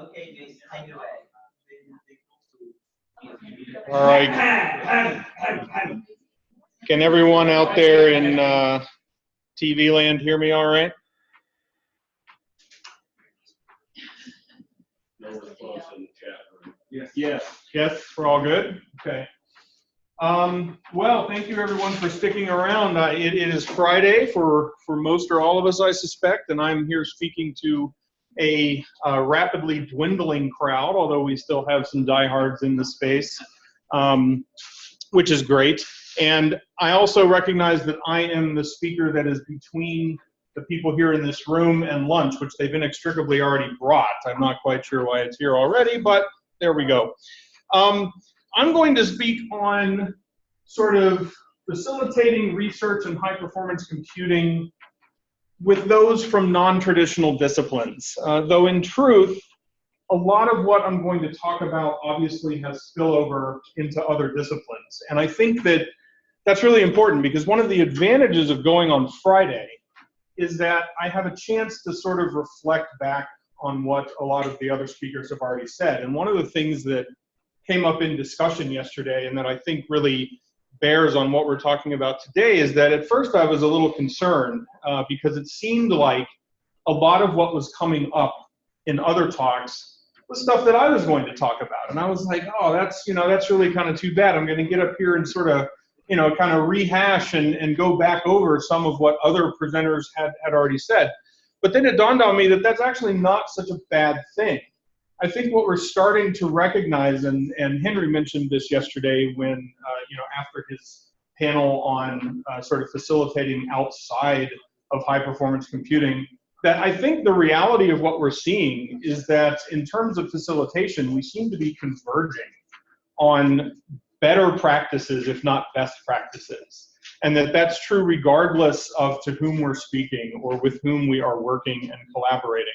Okay, Jason, take it away. All right. Can everyone out there in TV land hear me all right? Yes, we're all good? Okay. Well, thank you everyone for sticking around. It is Friday for most or all of us, I suspect, and I'm here speaking to a rapidly dwindling crowd, although we still have some diehards in the space, which is great. And I also recognize that I am the speaker that is between the people here in this room and lunch, which they've inextricably already brought. I'm not quite sure why it's here already, but there we go. I'm going to speak on sort of facilitating research in high-performance computing with those from non-traditional disciplines. Though in truth, a lot of what I'm going to talk about obviously has spillover into other disciplines. And I think that that's really important because one of the advantages of going on Friday is that I have a chance to sort of reflect back on what a lot of the other speakers have already said. And one of the things that came up in discussion yesterday and that I think really bears on what we're talking about today is that at first I was a little concerned because it seemed like a lot of what was coming up in other talks was stuff that I was going to talk about. And I was like, oh, that's really kind of too bad. I'm going to get up here and sort of, kind of rehash and go back over some of what other presenters had already said. But then it dawned on me that that's actually not such a bad thing. I think what we're starting to recognize, and Henry mentioned this yesterday when, after his panel on sort of facilitating outside of high-performance computing, that I think the reality of what we're seeing is that in terms of facilitation, we seem to be converging on better practices, if not best practices. And that's true regardless of to whom we're speaking or with whom we are working and collaborating.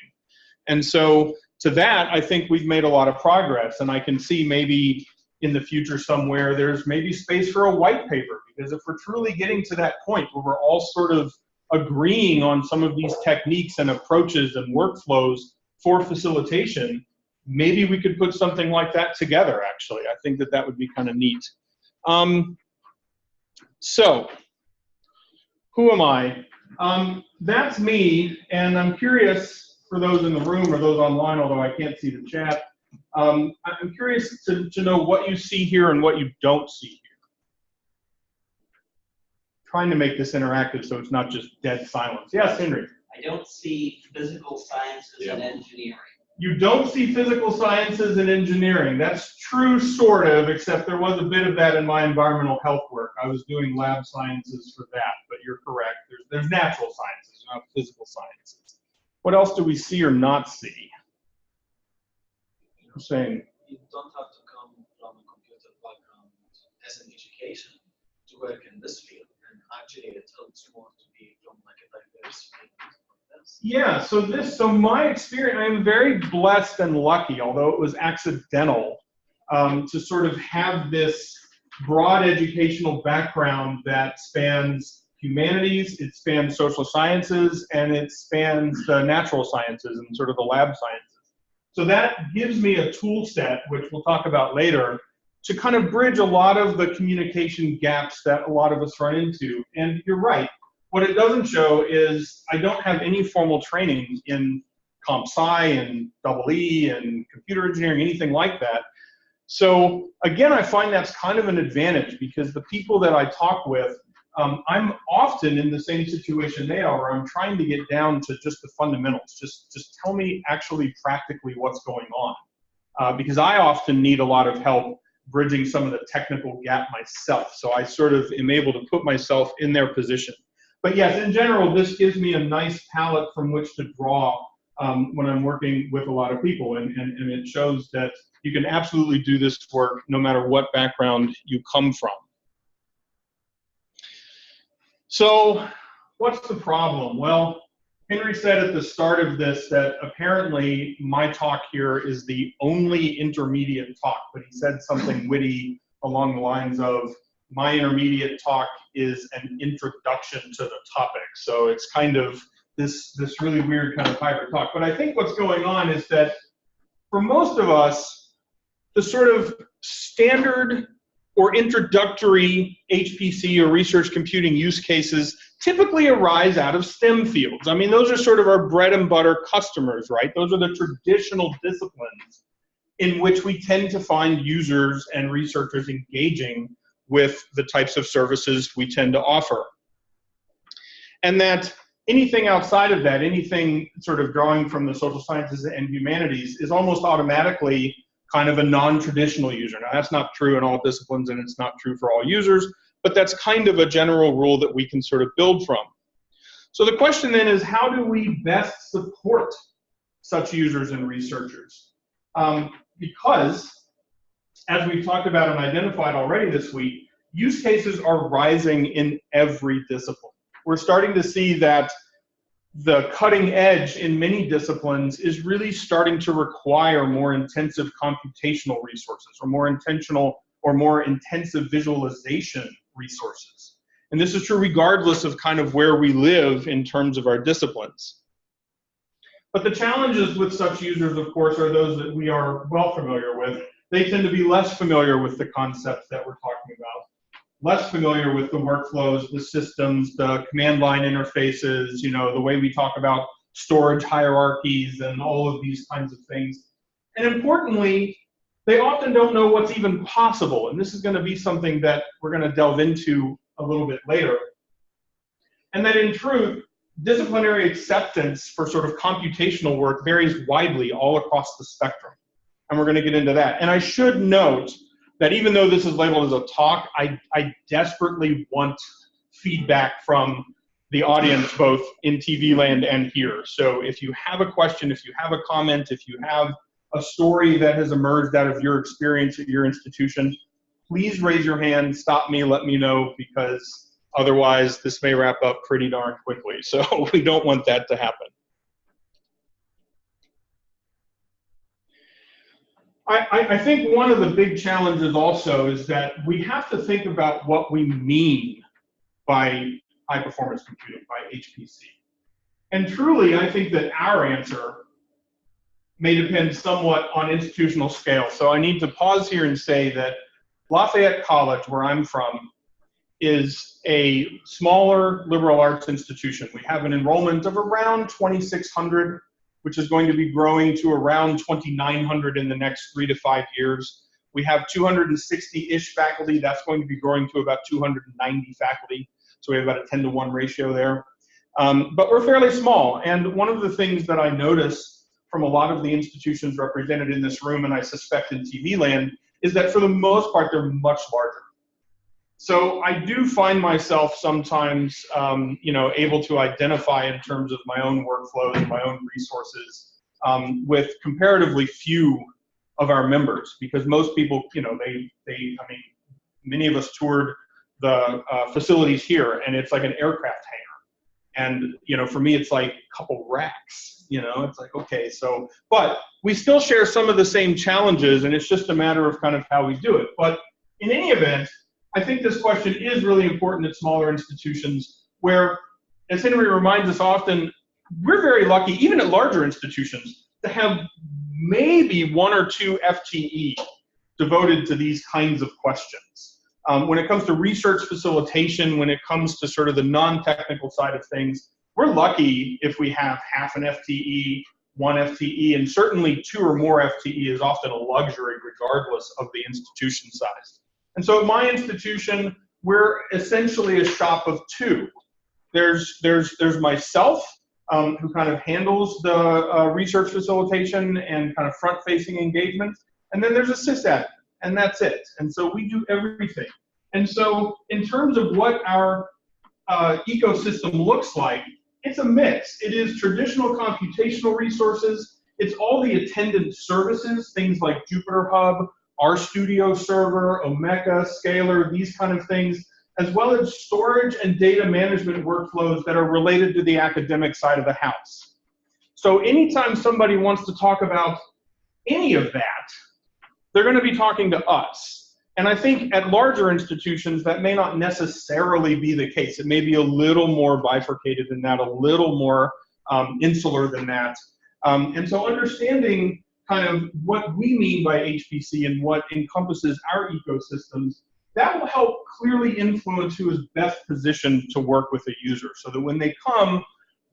And so to that, I think we've made a lot of progress. And I can see maybe in the future somewhere there's maybe space for a white paper, because if we're truly getting to that point where we're all sort of agreeing on some of these techniques and approaches and workflows for facilitation, maybe we could put something like that together, actually. I think that would be kind of neat. So, who am I? That's me, and I'm curious, for those in the room or those online, although I can't see the chat, I'm curious to know what you see here and what you don't see here. Trying to make this interactive so it's not just dead silence. Yes, Henry? I don't see physical sciences and engineering. You don't see physical sciences and engineering. That's true, sort of, except there was a bit of that in my environmental health work. I was doing lab sciences for that, but you're correct. There's natural sciences, not physical sciences. What else do we see or not see? I'm saying. You don't have to come from a computer background as an education to work in this field, and actually it helps more to be from like a diverse field. Yeah, so my experience, I am very blessed and lucky, although it was accidental, to sort of have this broad educational background that spans humanities, it spans social sciences, and it spans the natural sciences and sort of the lab sciences. So that gives me a tool set, which we'll talk about later, to kind of bridge a lot of the communication gaps that a lot of us run into. And you're right. What it doesn't show is I don't have any formal training in comp sci and EE and computer engineering, anything like that. So again, I find that's kind of an advantage because the people that I talk with, I'm often in the same situation they are, where I'm trying to get down to just the fundamentals. Just tell me actually practically what's going on. Because I often need a lot of help bridging some of the technical gap myself. So I sort of am able to put myself in their position. But yes, in general, this gives me a nice palette from which to draw when I'm working with a lot of people. And it shows that you can absolutely do this work no matter what background you come from. So what's the problem? Well, Henry said at the start of this that apparently my talk here is the only intermediate talk, but he said something witty along the lines of, my intermediate talk is an introduction to the topic. So it's kind of this really weird kind of hybrid talk. But I think what's going on is that for most of us, the sort of standard or introductory HPC or research computing use cases typically arise out of STEM fields. I mean, those are sort of our bread and butter customers, right? Those are the traditional disciplines in which we tend to find users and researchers engaging with the types of services we tend to offer. And that anything outside of that, anything sort of drawing from the social sciences and humanities, is almost automatically kind of a non-traditional user. Now, that's not true in all disciplines, and it's not true for all users, but that's kind of a general rule that we can sort of build from. So the question then is, how do we best support such users and researchers? Because, as we've talked about and identified already this week, use cases are rising in every discipline. We're starting to see that the cutting edge in many disciplines is really starting to require more intensive computational resources, or more intensive visualization resources. And this is true regardless of kind of where we live in terms of our disciplines. But the challenges with such users, of course, are those that we are well familiar with. They tend to be less familiar with the concepts that we're talking about, less familiar with the workflows, the systems, the command line interfaces, you know, the way we talk about storage hierarchies and all of these kinds of things. And importantly, they often don't know what's even possible. And this is going to be something that we're going to delve into a little bit later. And that in truth, disciplinary acceptance for sort of computational work varies widely all across the spectrum. And we're going to get into that. And I should note that even though this is labeled as a talk, I desperately want feedback from the audience, both in TV land and here. So if you have a question, if you have a comment, if you have a story that has emerged out of your experience at your institution, please raise your hand, stop me, let me know, because otherwise this may wrap up pretty darn quickly. So we don't want that to happen. I think one of the big challenges also is that we have to think about what we mean by high performance computing, by HPC. And truly, I think that our answer may depend somewhat on institutional scale. So I need to pause here and say that Lafayette College, where I'm from, is a smaller liberal arts institution. We have an enrollment of around 2,600, which is going to be growing to around 2,900 in the next 3 to 5 years. We have 260-ish faculty. That's going to be growing to about 290 faculty. So we have about a 10-to-1 ratio there. But we're fairly small. And one of the things that I notice from a lot of the institutions represented in this room, and I suspect in TV land, is that for the most part, they're much larger. So I do find myself sometimes, able to identify in terms of my own workflows and my own resources with comparatively few of our members, because most people, many of us toured the facilities here, and it's like an aircraft hangar. And, for me, it's like a couple racks, it's like, okay, so, but we still share some of the same challenges, and it's just a matter of kind of how we do it. But in any event, I think this question is really important at smaller institutions where, as Henry reminds us often, we're very lucky, even at larger institutions, to have maybe 1 or 2 FTE devoted to these kinds of questions. When it comes to research facilitation, when it comes to sort of the non-technical side of things, we're lucky if we have half an FTE, 1 FTE, and certainly 2 or more FTE is often a luxury regardless of the institution size. And so at my institution, we're essentially a shop of 2. There's myself, who kind of handles the research facilitation and kind of front-facing engagement, and then there's a sysadmin, and that's it. And so we do everything. And so in terms of what our ecosystem looks like, it's a mix. It is traditional computational resources. It's all the attendant services, things like Jupyter Hub, RStudio Server, Omeka, Scalar, these kind of things, as well as storage and data management workflows that are related to the academic side of the house. So anytime somebody wants to talk about any of that, they're going to be talking to us. And I think at larger institutions, that may not necessarily be the case. It may be a little more bifurcated than that, a little more insular than that. And so understanding kind of what we mean by HPC and what encompasses our ecosystems, that will help clearly influence who is best positioned to work with a user, so that when they come,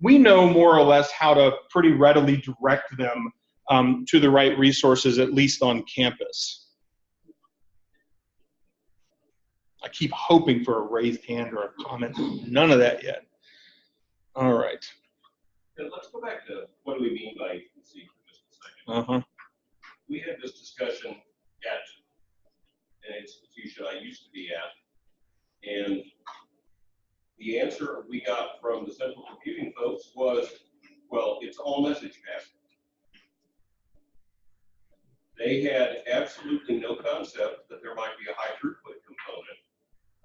we know more or less how to pretty readily direct them to the right resources, at least on campus. I keep hoping for a raised hand or a comment. None of that yet. All right. Yeah, let's go back to what do we mean by HPC for just a second. We had this discussion at an institution I used to be at, and the answer we got from the central computing folks was, well, it's all message passing. They had absolutely no concept that there might be a high throughput component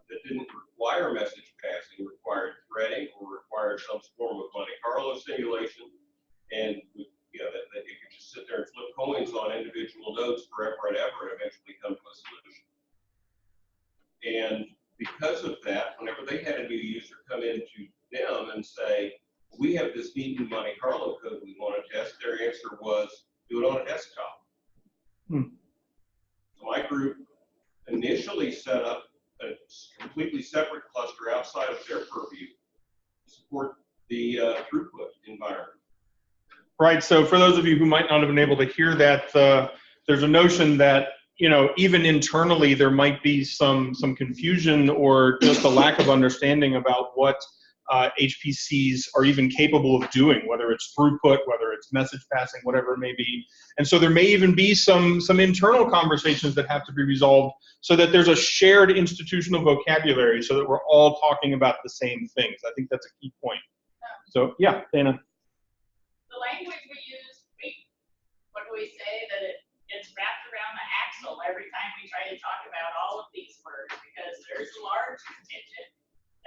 that didn't require message passing, required threading, or required some form of Monte Carlo simulation, and you know, that you could just sit there and flip coins on individual nodes forever and ever and eventually come to a solution. And because of that, whenever they had a new user come into them and say, we have this neat new Monte Carlo code we want to test, their answer was, do it on a desktop. So my group initially set up a completely separate cluster outside of their purview to support the throughput environment. Right, so for those of you who might not have been able to hear that, there's a notion that, you know, even internally there might be some confusion or just a lack of understanding about what HPCs are even capable of doing, whether it's throughput, whether it's message passing, whatever it may be. And so there may even be some internal conversations that have to be resolved so that there's a shared institutional vocabulary so that we're all talking about the same things. I think that's a key point. So, yeah, Dana. The language we use, what do we say, that it's wrapped around the axle every time we try to talk about all of these words, because there's a large contingent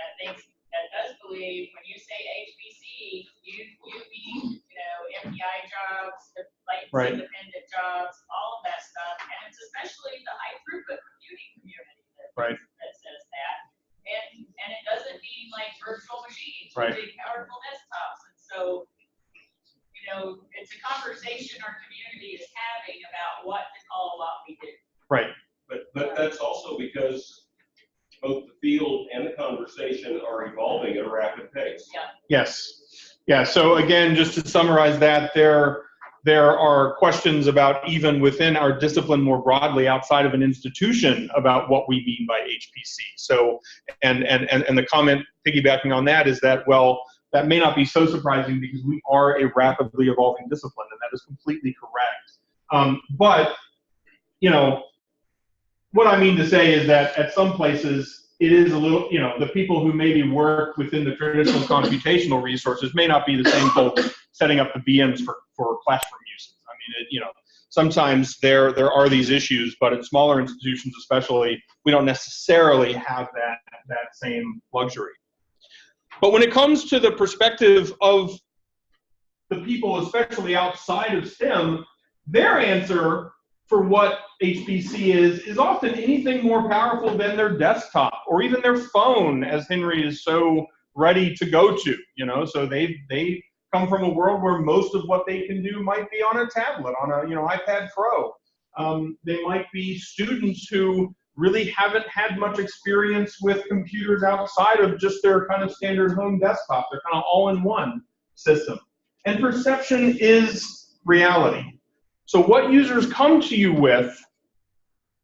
that does believe when you say HPC, you mean, you know, MPI jobs, latency dependent jobs, all of that stuff, and it's especially the high throughput computing community that says that, and it doesn't mean like virtual machines, big powerful desktops, and so, you know, it's a conversation our community is having about what to call what we do. Right. But that's also because both the field and the conversation are evolving at a rapid pace. Yeah. Yes. Yeah. So again, just to summarize that, there are questions about even within our discipline more broadly outside of an institution about what we mean by HPC. So, and the comment piggybacking on that is that, well, that may not be so surprising because we are a rapidly evolving discipline, and that is completely correct. But, you know, what I mean to say is that at some places it is a little, you know, the people who maybe work within the traditional computational resources may not be the same folks setting up the VMs for classroom uses. I mean, you know, sometimes there are these issues, but at smaller institutions especially, we don't necessarily have that same luxury. But when it comes to the perspective of the people, especially outside of STEM, their answer for what HPC is often anything more powerful than their desktop or even their phone, as Henry is so ready to go to, you know. So they come from a world where most of what they can do might be on a tablet, on a, you know, iPad Pro. They might be students who really haven't had much experience with computers outside of just their kind of standard home desktop. They're kind of all-in-one system. And perception is reality. So what users come to you with,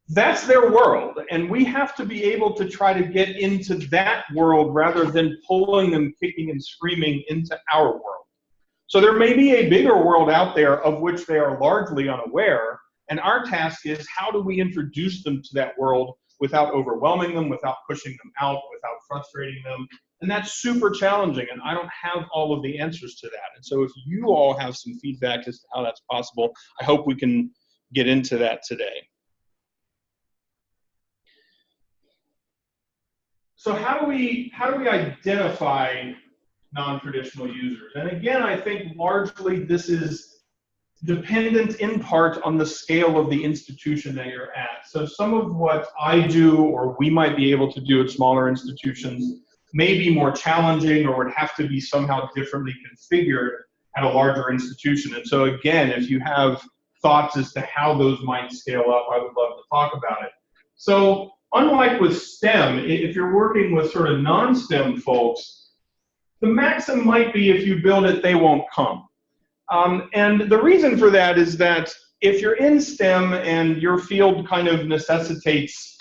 that's their world, and we have to be able to try to get into that world rather than pulling them kicking and screaming into our world. So there may be a bigger world out there of which they are largely unaware, and our task is how do we introduce them to that world without overwhelming them, without pushing them out, without frustrating them. And that's super challenging, and I don't have all of the answers to that. And so if you all have some feedback as to how that's possible, I hope we can get into that today. So how do we identify non-traditional users? And again, I think largely this is dependent in part on the scale of the institution that you're at. So some of what I do or we might be able to do at smaller institutions may be more challenging or would have to be somehow differently configured at a larger institution. And so again, if you have thoughts as to how those might scale up, I would love to talk about it. So unlike with STEM, if you're working with sort of non-STEM folks, the maxim might be if you build it, they won't come. And the reason for that is that if you're in STEM and your field kind of necessitates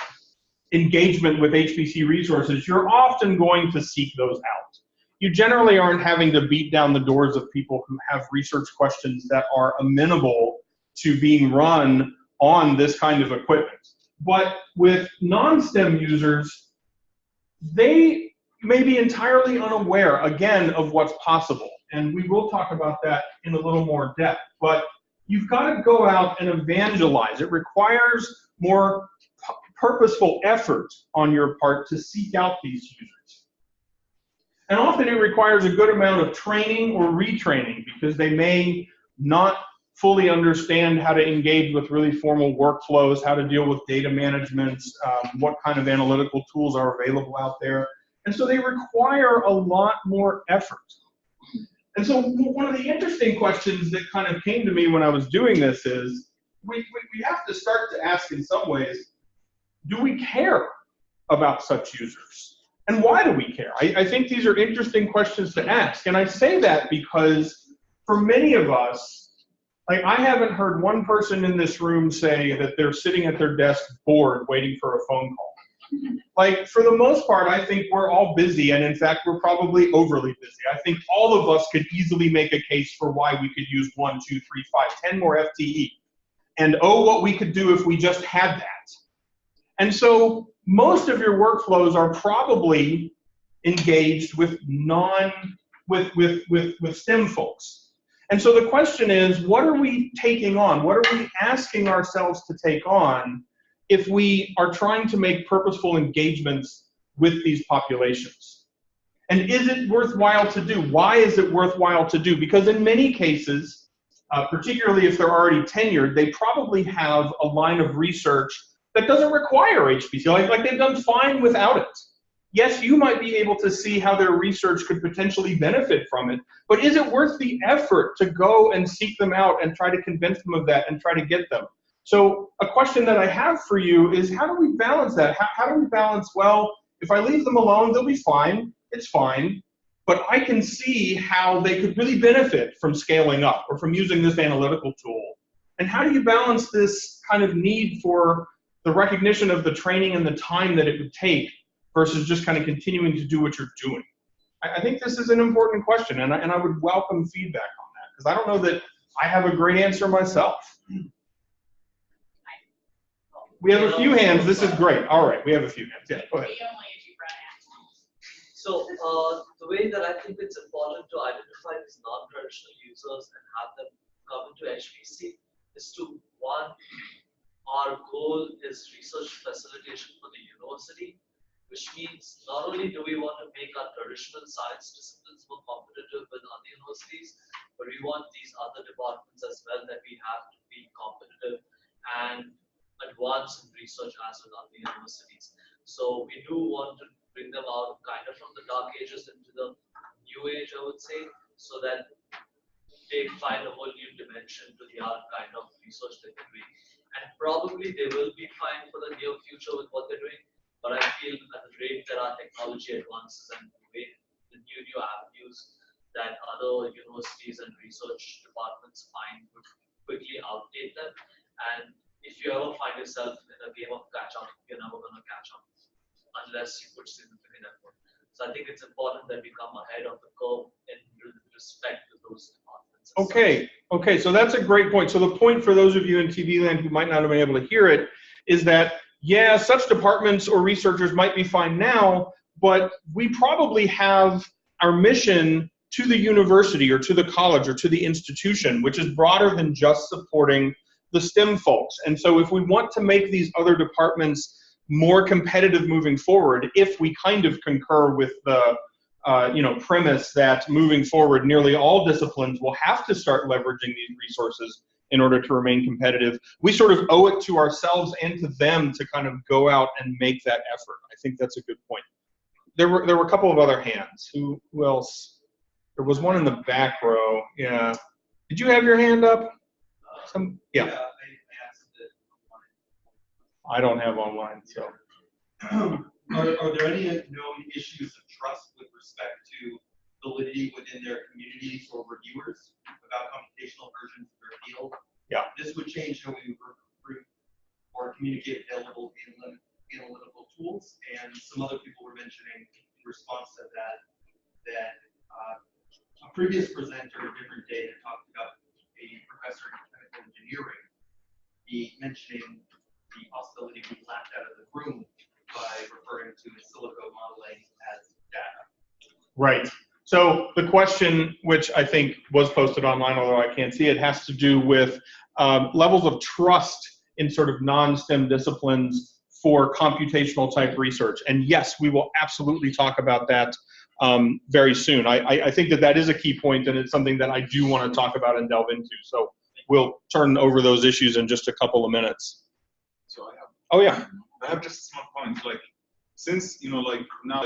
engagement with HPC resources, you're often going to seek those out. You generally aren't having to beat down the doors of people who have research questions that are amenable to being run on this kind of equipment. But with non-STEM users, they may be entirely unaware, again, of what's possible. And we will talk about that in a little more depth. But you've got to go out and evangelize. It requires more purposeful effort on your part to seek out these users. And often it requires a good amount of training or retraining because they may not fully understand how to engage with really formal workflows, how to deal with data management, what kind of analytical tools are available out there. And so they require a lot more effort. And so one of the interesting questions that kind of came to me when I was doing this is, we have to start to ask in some ways, do we care about such users? And why do we care? I think these are interesting questions to ask. And I say that because for many of us, like I haven't heard one person in this room say that they're sitting at their desk bored waiting for a phone call. Like for the most part, I think we're all busy, and in fact, we're probably overly busy. I think all of us could easily make a case for why we could use 1, 2, 3, 5, 10 more FTE. And oh, what we could do if we just had that. And so most of your workflows are probably engaged with STEM folks. And so the question is, what are we taking on? What are we asking ourselves to take on if we are trying to make purposeful engagements with these populations? And is it worthwhile to do? Why is it worthwhile to do? Because in many cases, particularly if they're already tenured, they probably have a line of research that doesn't require HPC. Like they've done fine without it. Yes, you might be able to see how their research could potentially benefit from it, but is it worth the effort to go and seek them out and try to convince them of that and try to get them? So a question that I have for you is, how do we balance that? How do we balance, well, if I leave them alone, they'll be fine, it's fine, but I can see how they could really benefit from scaling up or from using this analytical tool. And how do you balance this kind of need for the recognition of the training and the time that it would take versus just kind of continuing to do what you're doing? I think this is an important question, and I would welcome feedback on that, because I don't know that I have a great answer myself. We have a few hands. This is great. All right, we have a few hands. Yeah, go ahead. So the way that I think it's important to identify these non-traditional users and have them come into HPC is to, one, our goal is research facilitation for the university, which means not only do we want to make our traditional science disciplines more competitive with other universities, but we want these other departments as well that we have to be competitive and advance in research as with other universities. So we do want to bring them out kind of from the dark ages into the new age, I would say, so that they find a whole new dimension to the art kind of research that they're doing. And probably they will be fine for the near future with what they're doing, but I feel at the rate that our technology advances and the new avenues that other universities and research departments find would quickly outdate them. And if you ever find yourself in a game of catch up, you're never going to catch up unless you put significant effort. So I think it's important that we come ahead of the curve in respect to those departments. Okay, so that's a great point. So the point for those of you in TV land who might not have been able to hear it is that, yeah, such departments or researchers might be fine now, but we probably have our mission to the university or to the college or to the institution, which is broader than just supporting the STEM folks. And so if we want to make these other departments more competitive moving forward, if we kind of concur with the premise that moving forward, nearly all disciplines will have to start leveraging these resources in order to remain competitive, we sort of owe it to ourselves and to them to kind of go out and make that effort. I think that's a good point. There were a couple of other hands. Who else? There was one in the back row. Yeah. Did you have your hand up? Yeah, I asked it online. I don't have online, so. Are there any known issues of trust with respect to validity within their communities or reviewers about computational versions of their field? Yeah. This would change how we recruit or communicate available analytical tools. And some other people were mentioning in response to that, a previous presenter a different day that talked about a professor in chemical engineering, mentioning the possibility we laughed out of the room by referring to in silico modeling as data. Right. So the question, which I think was posted online, although I can't see it, has to do with levels of trust in sort of non-STEM disciplines for computational type research. And yes, we will absolutely talk about that very soon. I think that is a key point, and it's something that I do want to talk about and delve into. So we'll turn over those issues in just a couple of minutes. So I have. Oh yeah. I have just a small point. Like, since like now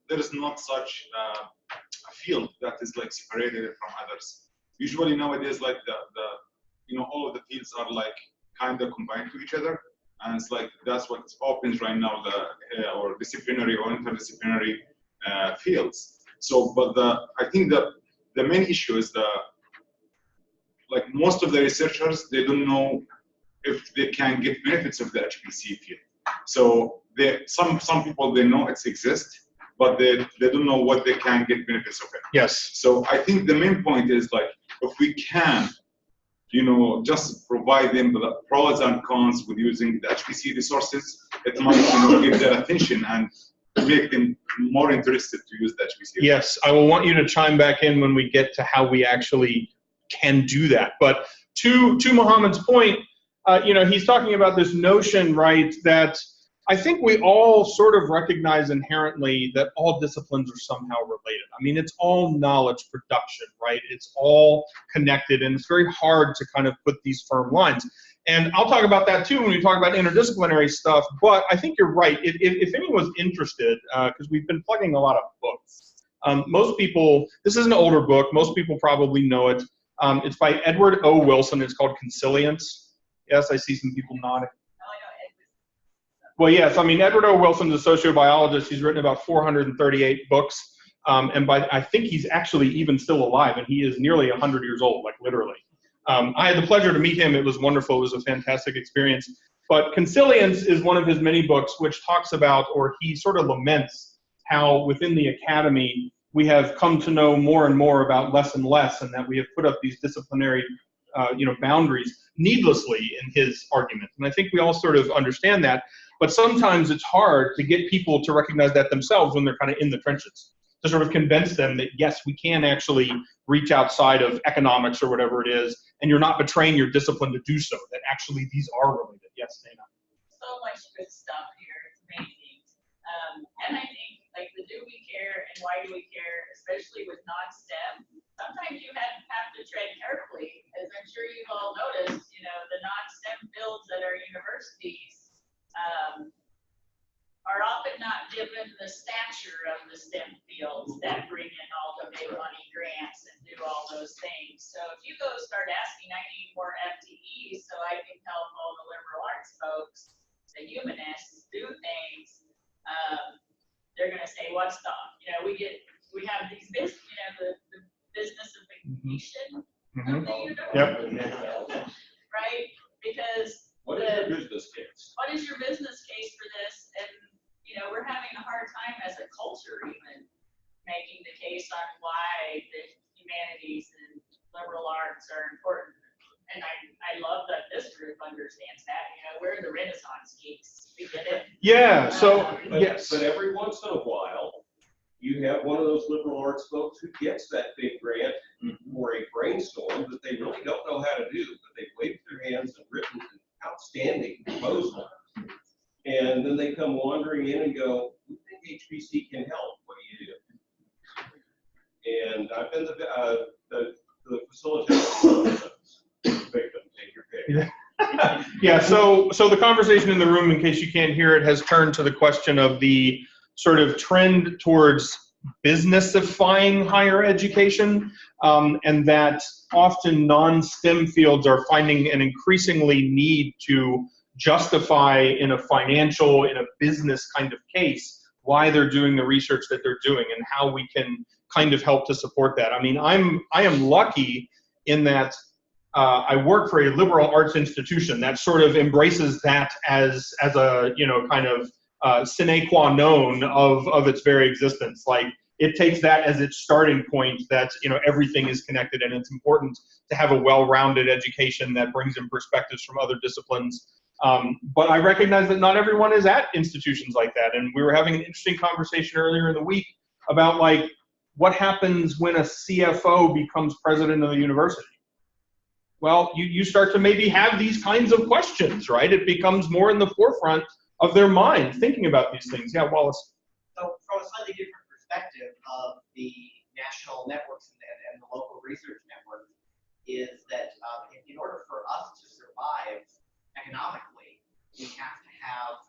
there is not such a field that is like separated from others. Usually nowadays, like all of the fields are like kind of combined to each other, and it's like that's what opens right now or disciplinary or interdisciplinary fields. So, but I think the main issue is like most of the researchers, they don't know if they can get benefits of the HPC field. So some people, they know it exists, but they don't know what they can get benefits of it. Yes. So I think the main point is like, if we can, just provide them the pros and cons with using the HPC resources, it might give their attention and make them more interested to use the HPC. Yes, I will want you to chime back in when we get to how we actually can do that. But to Mohammed's point, he's talking about this notion, right, that I think we all sort of recognize inherently that all disciplines are somehow related. I mean, it's all knowledge production, right? It's all connected, and it's very hard to kind of put these firm lines. And I'll talk about that too when we talk about interdisciplinary stuff, but I think you're right. If anyone's interested, because we've been plugging a lot of books, most people, this is an older book, most people probably know it. It's by Edward O. Wilson. It's called Consilience. Yes, I see some people nodding. Well, yes, I mean, Edward O. Wilson's a sociobiologist. He's written about 438 books, and I think he's actually even still alive, and he is nearly 100 years old, like literally. I had the pleasure to meet him. It was wonderful. It was a fantastic experience. But Consilience is one of his many books which talks about, or he sort of laments, how within the academy we have come to know more and more about less and less, and that we have put up these disciplinary boundaries needlessly in his argument. And I think we all sort of understand that. But sometimes it's hard to get people to recognize that themselves when they're kind of in the trenches, to sort of convince them that, yes, we can actually reach outside of economics or whatever it is, and you're not betraying your discipline to do so, that actually these are related. Yes, Dana? So much good stuff here. It's amazing. And I think, like, the do we care and why do we care, especially with non-STEM, sometimes you have to tread carefully, as I'm sure you've all noticed, the non-STEM fields at our universities are often not given the stature of the STEM fields that bring in all the big money grants and do all those things. So if you go start asking, I need more FTEs so I can help all the liberal arts folks, the humanists, do things, they're going to say, what's the, we have these business, the business of vacation of the university. Yep. Right? Because What is your business case? what is your business case for this? And, we're having a hard time as a culture even making the case on why the humanities and liberal arts are important. And I love that this group understands that. We're the Renaissance geeks. We get it. Yeah, so, yes. But every once in a while, you have one of those liberal arts folks who gets that big grant for a brainstorm that they really don't know how to do, but they've waved their hands and written an outstanding proposal. And then they come wandering in and go, we think HPC can help. What do you do? And I've been the facilitator. Take your pick. Yeah, so the conversation in the room, in case you can't hear it, has turned to the question of the sort of trend towards businessifying higher education, and that often non-STEM fields are finding an increasingly need to justify in a financial, in a business kind of case, why they're doing the research that they're doing and how we can kind of help to support that. I mean, I am lucky in that I work for a liberal arts institution that sort of embraces that as a, you know, kind of sine qua non of its very existence. Like, it takes that as its starting point, that, you know, everything is connected, and it's important to have a well-rounded education that brings in perspectives from other disciplines. But I recognize that not everyone is at institutions like that, and we were having an interesting conversation earlier in the week about, like, what happens when a CFO becomes president of the university? Well, you start to maybe have these kinds of questions, right? It becomes more in the forefront of their mind, thinking about these things. Yeah, Wallace. So from a slightly different perspective of the national networks and the local research networks, is that in order for us to survive economically, we have to have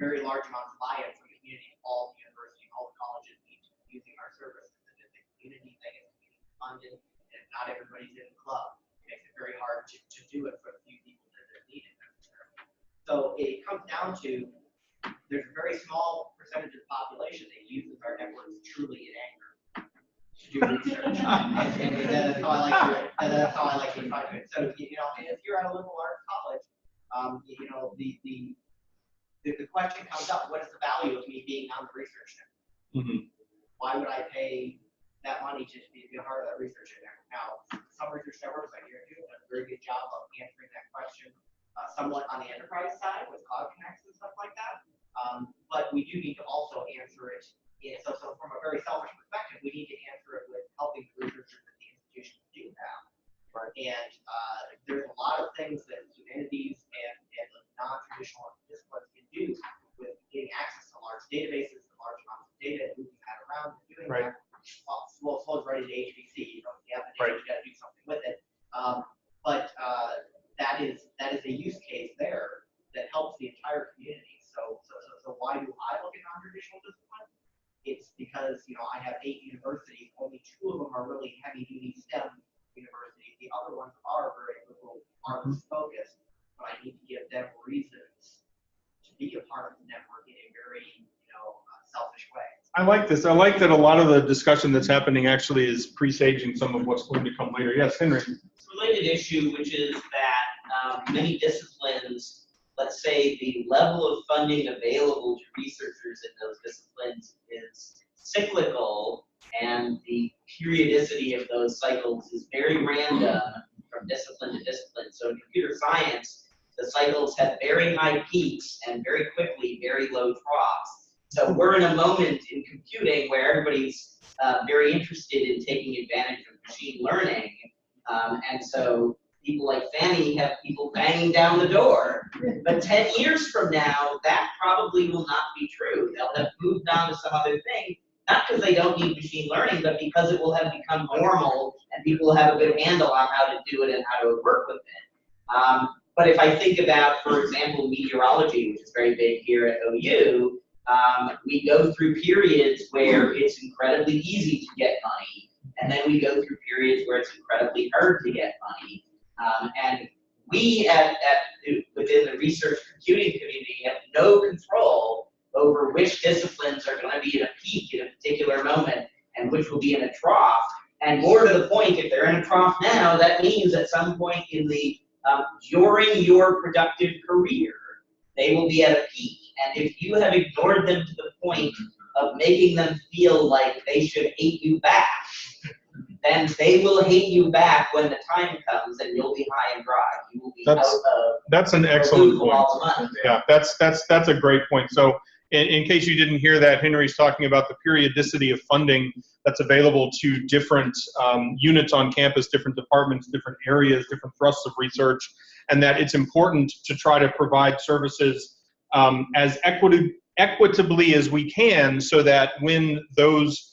very large amounts of buy-in from the community. All the universities, all the colleges need to be using our services. It's a community thing, it's community funded, and not everybody's in the club. It makes it very hard to do it for the few people that are needed necessarily. So it comes down to, there's a very small percentage of the population that uses our networks truly in anger to do research. and that's how I like to define it. So, you know, if you're at a liberal arts college, you know, the question comes up: what is the value of me being on the research network? Mm-hmm. Why would I pay that money just to be a part of that research network? Now, some research networks like you're doing a very good job of answering that question, somewhat on the enterprise side with Cloud Connects and stuff like that. But we do need to also answer it. So from a very selfish perspective, we need to answer it with helping the researchers that the institutions do have. Right. And there's a lot of things that humanities and the non-traditional disciplines can do with getting access to large databases and large amounts of data and moving that around and doing right. that. Well, flows right into HPC. You know, you have the data, you got to do something with it. But that is a use case there that helps the entire community. So why do I look at non-traditional disciplines? It's because, you know, I have 8 universities. Only 2 of them are really heavy-duty STEM universities. The other ones are very liberal arts focused. But I need to give them reasons to be a part of the network in a very, you know, selfish way. I like this. I like that a lot of the discussion that's happening actually is presaging some of what's going to come later. Yes, Henry. It's a related issue, which is that many disciplines, let's say the level of funding available to researchers in those disciplines is cyclical, and the periodicity of those cycles is very random from discipline to discipline. So in computer science, the cycles have very high peaks and very quickly very low troughs. So we're in a moment in computing where everybody's very interested in taking advantage of machine learning. And so people like Fanny have people banging down the door. But 10 years from now, that probably will not be true. They'll have moved on to some other thing, not because they don't need machine learning, but because it will have become normal and people will have a good handle on how to do it and how to work with it. But if I think about, for example, meteorology, which is very big here at OU, we go through periods where it's incredibly easy to get money, and then we go through periods where it's incredibly hard to get money. And we within the research computing community have no control over which disciplines are going to be in a peak in a particular moment and which will be in a trough. And more to the point, if they're in a trough now, that means at some point in the during your productive career, they will be at a peak. And if you have ignored them to the point of making them feel like they should hate you back, then they will hate you back when the time comes, and you'll be high and dry. You will be that's an excellent point. Yeah, that's a great point. So in case you didn't hear that, Henry's talking about the periodicity of funding that's available to different units on campus, different departments, different areas, different thrusts of research, and that it's important to try to provide services as equitably as we can, so that when those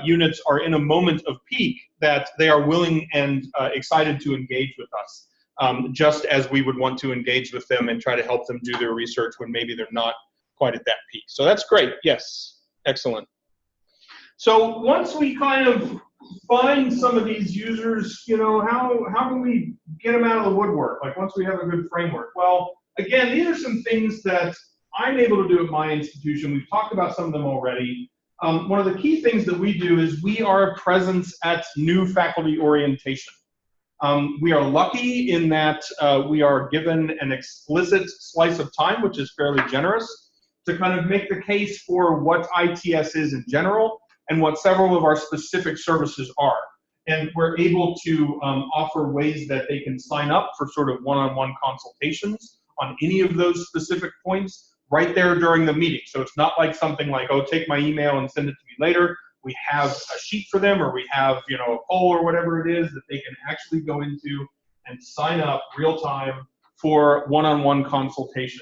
units are in a moment of peak, that they are willing and excited to engage with us, just as we would want to engage with them and try to help them do their research when maybe they're not quite at that peak. So that's great. Yes, excellent. So once we kind of find some of these users, you know, how can we get them out of the woodwork? Like once we have a good framework. Well, again, these are some things that I'm able to do at my institution. We've talked about some of them already. One of the key things that we do is we are a presence at new faculty orientation. We are lucky in that we are given an explicit slice of time, which is fairly generous, to kind of make the case for what ITS is in general and what several of our specific services are. And we're able to offer ways that they can sign up for sort of one-on-one consultations on any of those specific points right there during the meeting. So it's not like something like, oh, take my email and send it to me later. We have a sheet for them, or we have, you know, a poll or whatever it is that they can actually go into and sign up real time for one-on-one consultation.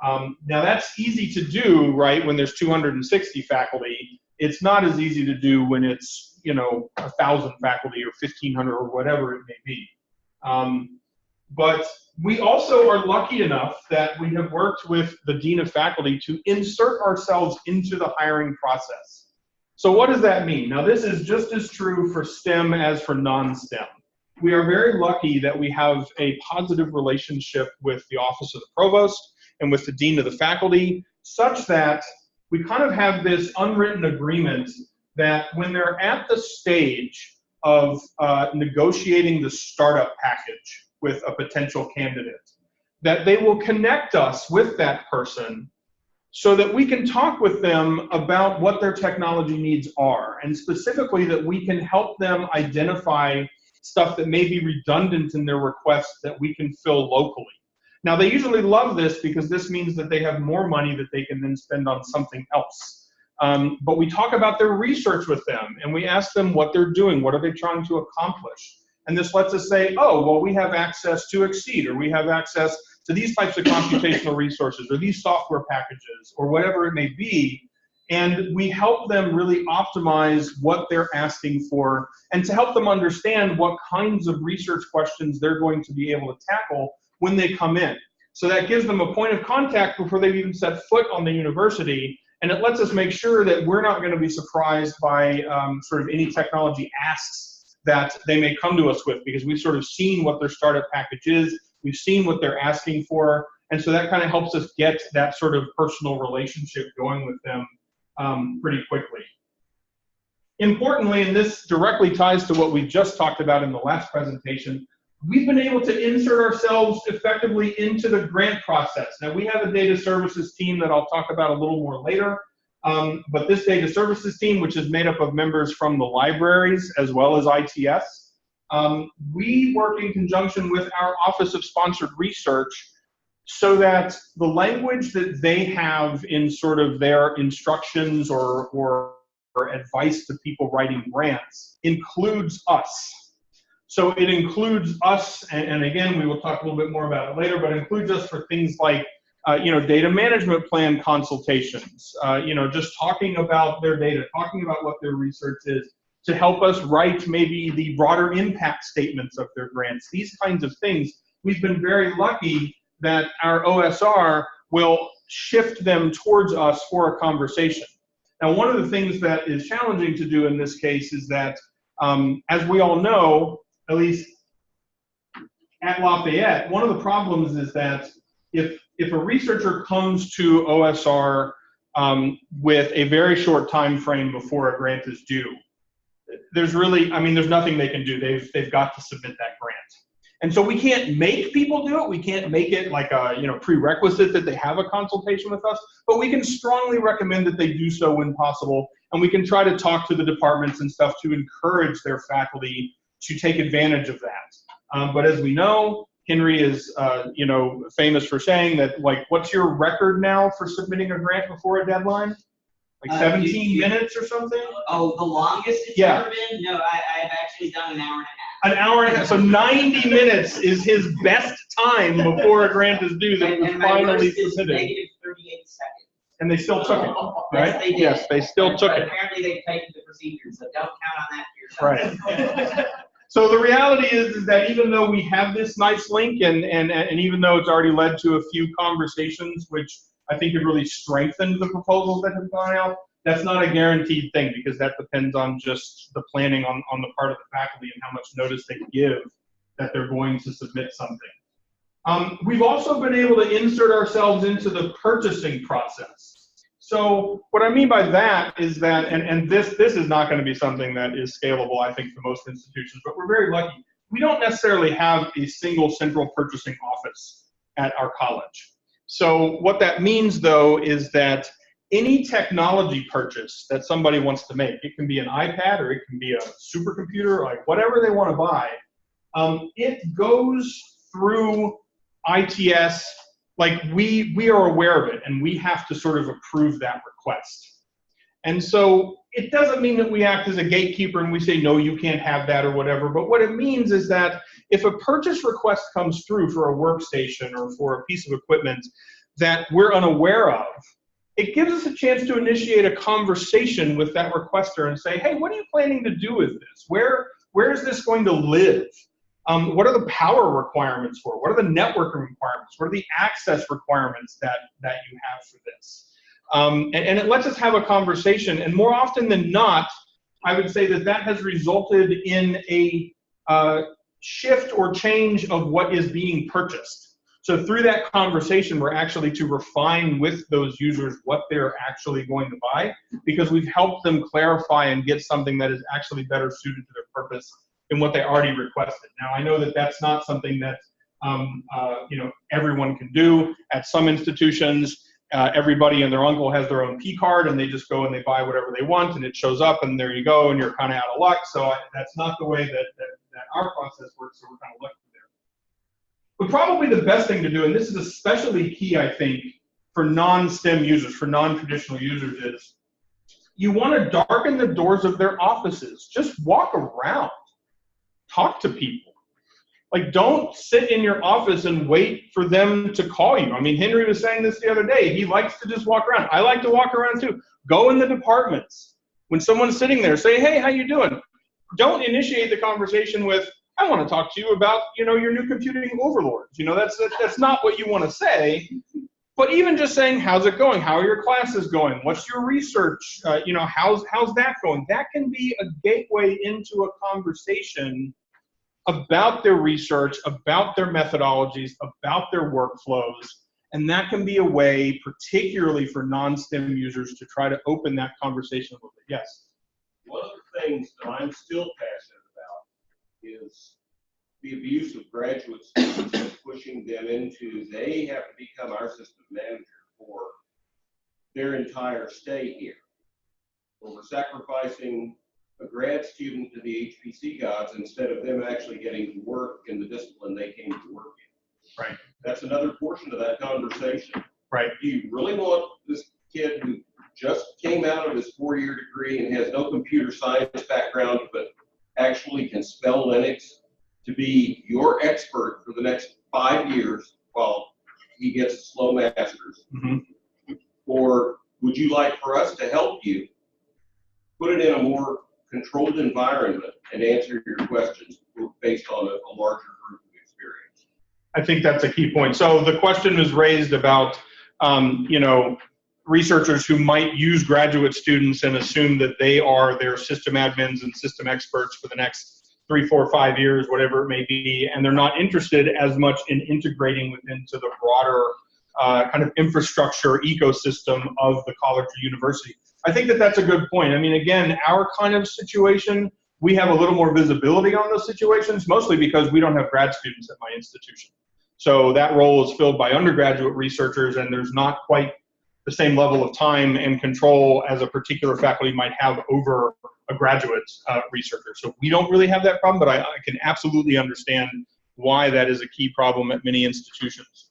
Now that's easy to do, right, when there's 260 faculty. It's not as easy to do when it's, you know, 1,000 faculty or 1,500 or whatever it may be. But we also are lucky enough that we have worked with the Dean of Faculty to insert ourselves into the hiring process. So what does that mean? Now this is just as true for STEM as for non-STEM. We are very lucky that we have a positive relationship with the Office of the Provost and with the Dean of the Faculty, such that we kind of have this unwritten agreement that when they're at the stage of negotiating the startup package with a potential candidate, that they will connect us with that person so that we can talk with them about what their technology needs are, and specifically that we can help them identify stuff that may be redundant in their requests that we can fill locally. Now, they usually love this because this means that they have more money that they can then spend on something else. But we talk about their research with them, and we ask them what they're doing, what are they trying to accomplish. And this lets us say, oh, well, we have access to Exceed, or we have access to these types of computational resources, or these software packages, or whatever it may be. And we help them really optimize what they're asking for, and to help them understand what kinds of research questions they're going to be able to tackle when they come in. So that gives them a point of contact before they've even set foot on the university, and it lets us make sure that we're not going to be surprised by sort of any technology asks that they may come to us with, because we've sort of seen what their startup package is, we've seen what they're asking for, and so that kind of helps us get that sort of personal relationship going with them pretty quickly. Importantly, and this directly ties to what we just talked about in the last presentation, we've been able to insert ourselves effectively into the grant process. Now, we have a data services team that I'll talk about a little more later, but this data services team, which is made up of members from the libraries as well as ITS, we work in conjunction with our Office of Sponsored Research so that the language that they have in sort of their instructions or advice to people writing grants includes us. So it includes us, and again, we will talk a little bit more about it later, but it includes us for things like you know, data management plan consultations, you know, just talking about their data, talking about what their research is, to help us write maybe the broader impact statements of their grants, these kinds of things. We've been very lucky that our OSR will shift them towards us for a conversation. Now, one of the things that is challenging to do in this case is that, as we all know, at least at Lafayette, one of the problems is that if a researcher comes to OSR with a very short time frame before a grant is due, there's really, I mean, there's nothing they can do. They've got to submit that grant. And so we can't make people do it. We can't make it like a, you know, prerequisite that they have a consultation with us, but we can strongly recommend that they do so when possible. And we can try to talk to the departments and stuff to encourage their faculty to take advantage of that. But as we know, Henry is, you know, famous for saying that, like, what's your record now for submitting a grant before a deadline? Like 17 minutes or something? Oh, the longest it's ever been? No, I've actually done an hour and a half. An hour and a half. So 90 minutes is his best time before a grant is due that was finally submitted. Negative 38 seconds. And they still took it, right? Yes, they did. Yes, they still took it. Apparently they tightened the procedures, so don't count on that for yourself. Right. So the reality is that even though we have this nice link, and even though it's already led to a few conversations, which I think have really strengthened the proposals that have gone out, That's not a guaranteed thing because that depends on just the planning on the part of the faculty and how much notice they give that they're going to submit something. We've also been able to insert ourselves into the purchasing process. So what I mean by that is that, and this is not going to be something that is scalable, I think, for most institutions, but we're very lucky. We don't necessarily have a single central purchasing office at our college. So what that means, though, is that any technology purchase that somebody wants to make, it can be an iPad or it can be a supercomputer, like whatever they want to buy, it goes through ITS, like we are aware of it and we have to sort of approve that request. And so it doesn't mean that we act as a gatekeeper and we say, no, you can't have that or whatever, but what it means is that if a purchase request comes through for a workstation or for a piece of equipment that we're unaware of, it gives us a chance to initiate a conversation with that requester and say, hey, what are you planning to do with this? Where is this going to live? What are the power requirements for it? What are the networking requirements? What are the access requirements that you have for this? And it lets us have a conversation. And more often than not, I would say that has resulted in a shift or change of what is being purchased. So through that conversation, we're actually to refine with those users what they're actually going to buy, because we've helped them clarify and get something that is actually better suited to their purpose than what they already requested. Now, I know that that's not something that everyone can do. At some institutions, everybody and their uncle has their own P card, and they just go and they buy whatever they want, and it shows up, and there you go, and you're kind of out of luck. So that's not the way that our process works, so we're kind of lucky there. But probably the best thing to do, and this is especially key, I think, for non-STEM users, for non-traditional users, is you want to darken the doors of their offices. Just walk around. Talk to people. Like, don't sit in your office and wait for them to call you. I mean, Henry was saying this the other day. He likes to just walk around. I like to walk around too. Go in the departments. When someone's sitting there, say, hey, how you doing? Don't initiate the conversation with, I want to talk to you about, your new computing overlords. That's not what you want to say. But even just saying, how's it going? How are your classes going? What's your research? How's that going? That can be a gateway into a conversation about their research, about their methodologies, about their workflows. And that can be a way, particularly for non-STEM users, to try to open that conversation a little bit. Yes? One of the things that I'm still passionate about is the abuse of graduate students and pushing them into, they have to become our system manager for their entire stay here. Or we're sacrificing a grad student to the HPC gods instead of them actually getting to work in the discipline they came to work in. Right. That's another portion of that conversation. Right. Do you really want this kid who just came out of his 4-year degree and has no computer science background but actually can spell Linux to be your expert for the next 5 years while he gets a slow master's? Mm-hmm. Or would you like for us to help you put it in a more controlled environment and answer your questions based on a larger group of experience? I think that's a key point. So the question is raised about, researchers who might use graduate students and assume that they are their system admins and system experts for the next 3, 4, 5 years, whatever it may be, and they're not interested as much in integrating into the broader kind of infrastructure ecosystem of the college or university. I think that's a good point. I mean, again, our kind of situation, we have a little more visibility on those situations, mostly because we don't have grad students at my institution. So that role is filled by undergraduate researchers, and there's not quite the same level of time and control as a particular faculty might have over a graduate researcher. So we don't really have that problem, but I can absolutely understand why that is a key problem at many institutions.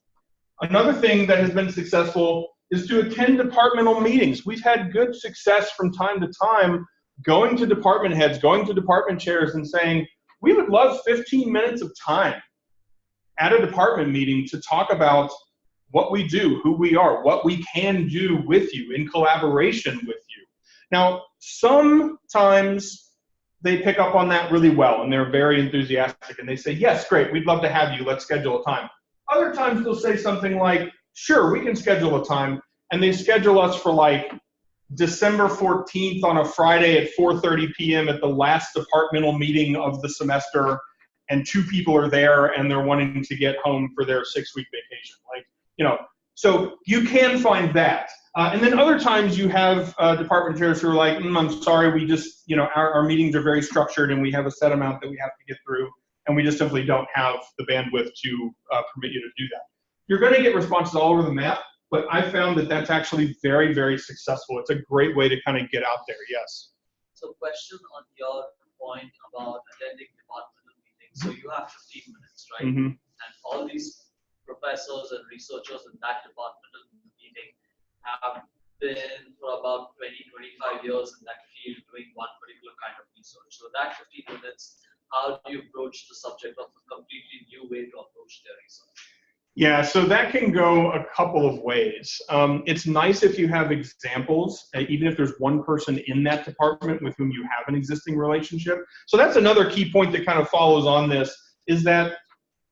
Another thing that has been successful is to attend departmental meetings. We've had good success from time to time going to department heads, going to department chairs and saying, we would love 15 minutes of time at a department meeting to talk about what we do, who we are, what we can do with you in collaboration with you. Now, sometimes they pick up on that really well and they're very enthusiastic and they say, yes, great, we'd love to have you, let's schedule a time. Other times they'll say something like, sure, we can schedule a time, and they schedule us for like December 14th on a Friday at 4:30 p.m. at the last departmental meeting of the semester, and 2 people are there and they're wanting to get home for their 6-week vacation. Like, you know, so you can find that. And then other times you have department chairs who are like, I'm sorry, we just, you know, our meetings are very structured and we have a set amount that we have to get through, and we just simply don't have the bandwidth to permit you to do that. You're going to get responses all over the map, but I found that that's actually very, very successful. It's a great way to kind of get out there, yes. So question on your point about attending departmental meetings. So you have 15 minutes, right? Mm-hmm. And all these professors and researchers in that departmental meeting have been for about 20, 25 years in that field doing one particular kind of research. So that 15 minutes, how do you approach the subject of a completely new way to approach their research? Yeah, so that can go a couple of ways. It's nice if you have examples, even if there's one person in that department with whom you have an existing relationship. So that's another key point that kind of follows on this, is that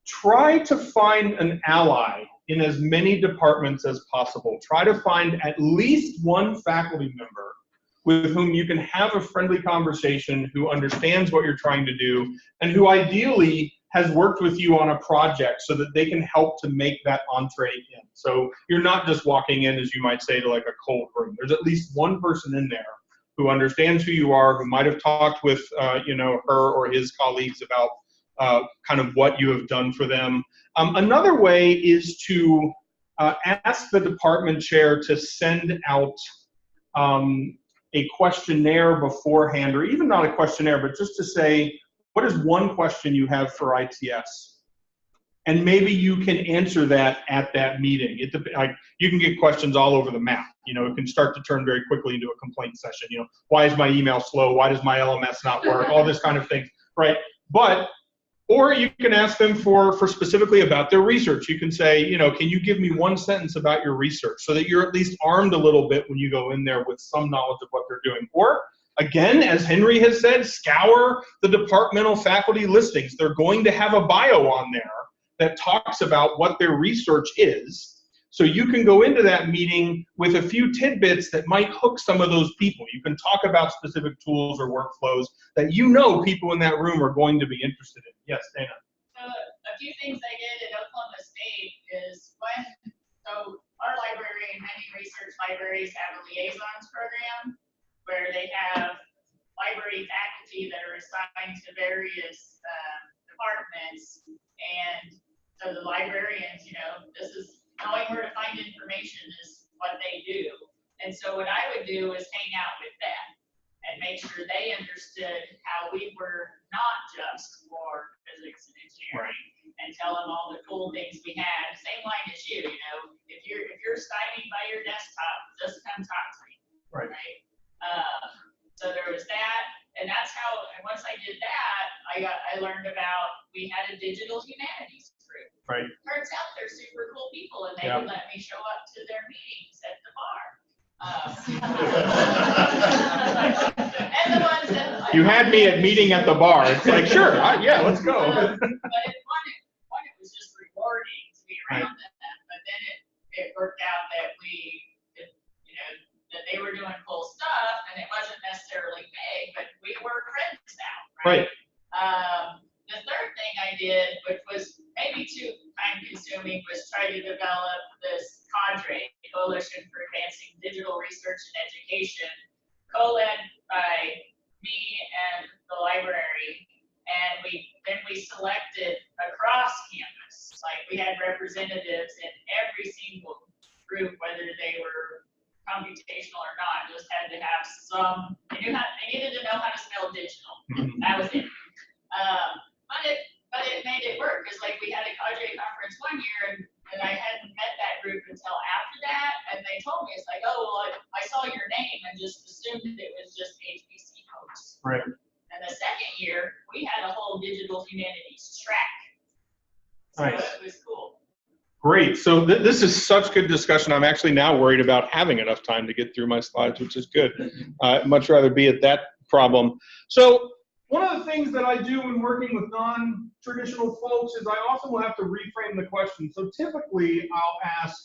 try to find an ally in as many departments as possible. Try to find at least one faculty member with whom you can have a friendly conversation, who understands what you're trying to do, and who ideally has worked with you on a project so that they can help to make that entree in. So you're not just walking in, as you might say, to like a cold room. There's at least one person in there who understands who you are, who might have talked with you know, her or his colleagues about kind of what you have done for them. Another way is to ask the department chair to send out a questionnaire beforehand, or even not a questionnaire, but just to say, what is one question you have for ITS? And maybe you can answer that at that meeting. Like, you can get questions all over the map. You know, it can start to turn very quickly into a complaint session. You know, why is my email slow? Why does my LMS not work? All this kind of thing, right? But, or you can ask them for specifically about their research. You can say, you know, can you give me one sentence about your research, so that you're at least armed a little bit when you go in there with some knowledge of what they're doing. Or, again, as Henry has said, scour the departmental faculty listings. They're going to have a bio on there that talks about what their research is. So you can go into that meeting with a few tidbits that might hook some of those people. You can talk about specific tools or workflows that you know people in that room are going to be interested in. Yes, Dana. So a few things I did at Oklahoma State is so our library and many research libraries have a liaisons program where they have library faculty that are assigned to various departments. And so the librarians, you know, this is knowing where to find information is what they do. And so what I would do is hang out with them and make sure they understood how we were not just for physics and engineering, and tell them all the cool things we had. Same line as you know, if you're stymied by your desktop, just come talk to me. Right. So there was that, and that's how. And once I did that, I learned about, we had a digital humanities group. Right. Turns out they're super cool people, and they would let me show up to their meetings at the bar. And the ones that You had me at meeting at the bar. It's like, sure, yeah, let's go. But it was just rewarding to be around them. But then it worked out that that they were doing cool stuff, and it wasn't necessarily big, but we were friends now, right? The third thing I did, which was maybe too time-consuming, was try to develop this cadre, Coalition for Advancing Digital Research and Education, co-led by me and the library. And then we selected across campus, like we had representatives in every single group, whether they were computational or not, just had to have some, they needed to know how to spell digital. That was it. But it made it work, because like we had a cadre conference one year, and I hadn't met that group until after that, and they told me, it's like, oh, well, I saw your name and just assumed that it was just HBC folks. Right. And the second year, we had a whole digital humanities track. So nice. It was cool. Great. So this is such good discussion. I'm actually now worried about having enough time to get through my slides, which is good. I'd much rather be at that problem. So one of the things that I do when working with non-traditional folks is I often will have to reframe the question. So typically I'll ask,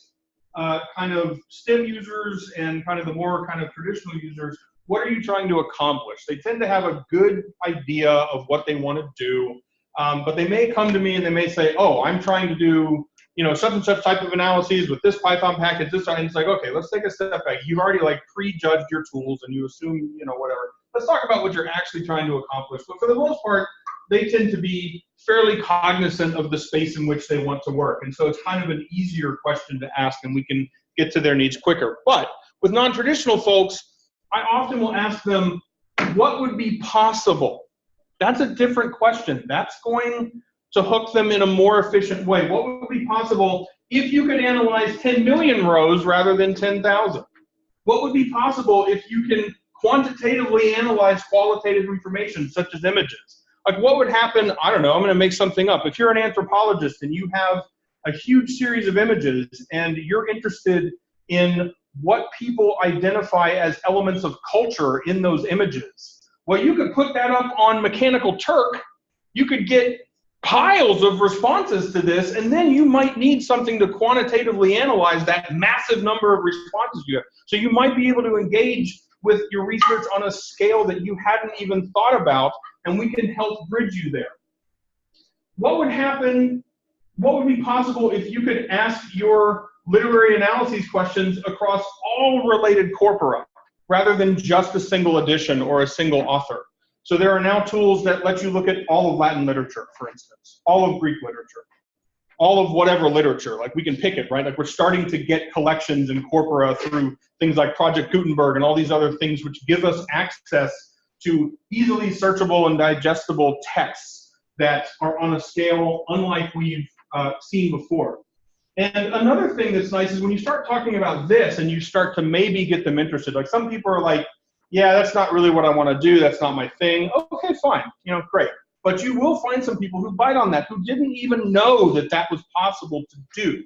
kind of STEM users and kind of the more kind of traditional users, what are you trying to accomplish? They tend to have a good idea of what they want to do, but they may come to me and they may say, oh, I'm trying to do, you know, such and such type of analyses with this Python package, this, and it's like, okay, let's take a step back. You've already like prejudged your tools and you assume, you know, whatever. Let's talk about what you're actually trying to accomplish. But for the most part, they tend to be fairly cognizant of the space in which they want to work. And so it's kind of an easier question to ask and we can get to their needs quicker. But with non-traditional folks, I often will ask them, what would be possible? That's a different question. That's going to hook them in a more efficient way. What would be possible if you could analyze 10 million rows rather than 10,000? What would be possible if you can quantitatively analyze qualitative information, such as images? Like what would happen, I don't know, I'm gonna make something up. If you're an anthropologist and you have a huge series of images and you're interested in what people identify as elements of culture in those images, well, you could put that up on Mechanical Turk, you could get piles of responses to this, and then you might need something to quantitatively analyze that massive number of responses you have. So you might be able to engage with your research on a scale that you hadn't even thought about, and we can help bridge you there. What would happen, what would be possible if you could ask your literary analyses questions across all related corpora, rather than just a single edition or a single author? So there are now tools that let you look at all of Latin literature, for instance, all of Greek literature, all of whatever literature, like we can pick it, right? Like we're starting to get collections and corpora through things like Project Gutenberg and all these other things which give us access to easily searchable and digestible texts that are on a scale unlike we've seen before. And another thing that's nice is when you start talking about this and you start to maybe get them interested, like some people are like, yeah, that's not really what I want to do, that's not my thing. Okay, fine, you know, great. But you will find some people who bite on that, who didn't even know that that was possible to do.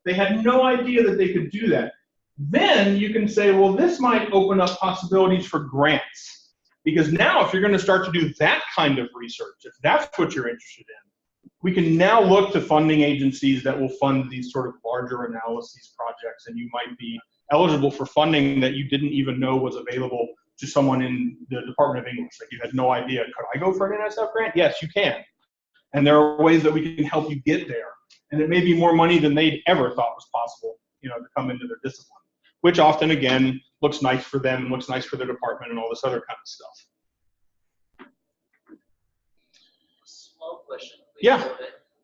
They had no idea that they could do that. Then you can say, well, this might open up possibilities for grants. Because now if you're going to start to do that kind of research, if that's what you're interested in, we can now look to funding agencies that will fund these sort of larger analyses projects, and you might be eligible for funding that you didn't even know was available to someone in the Department of English. Like you had no idea, could I go for an NSF grant? Yes, you can. And there are ways that we can help you get there. And it may be more money than they'd ever thought was possible, you know, to come into their discipline, which often, again, looks nice for them and looks nice for their department and all this other kind of stuff. Small question. Yeah.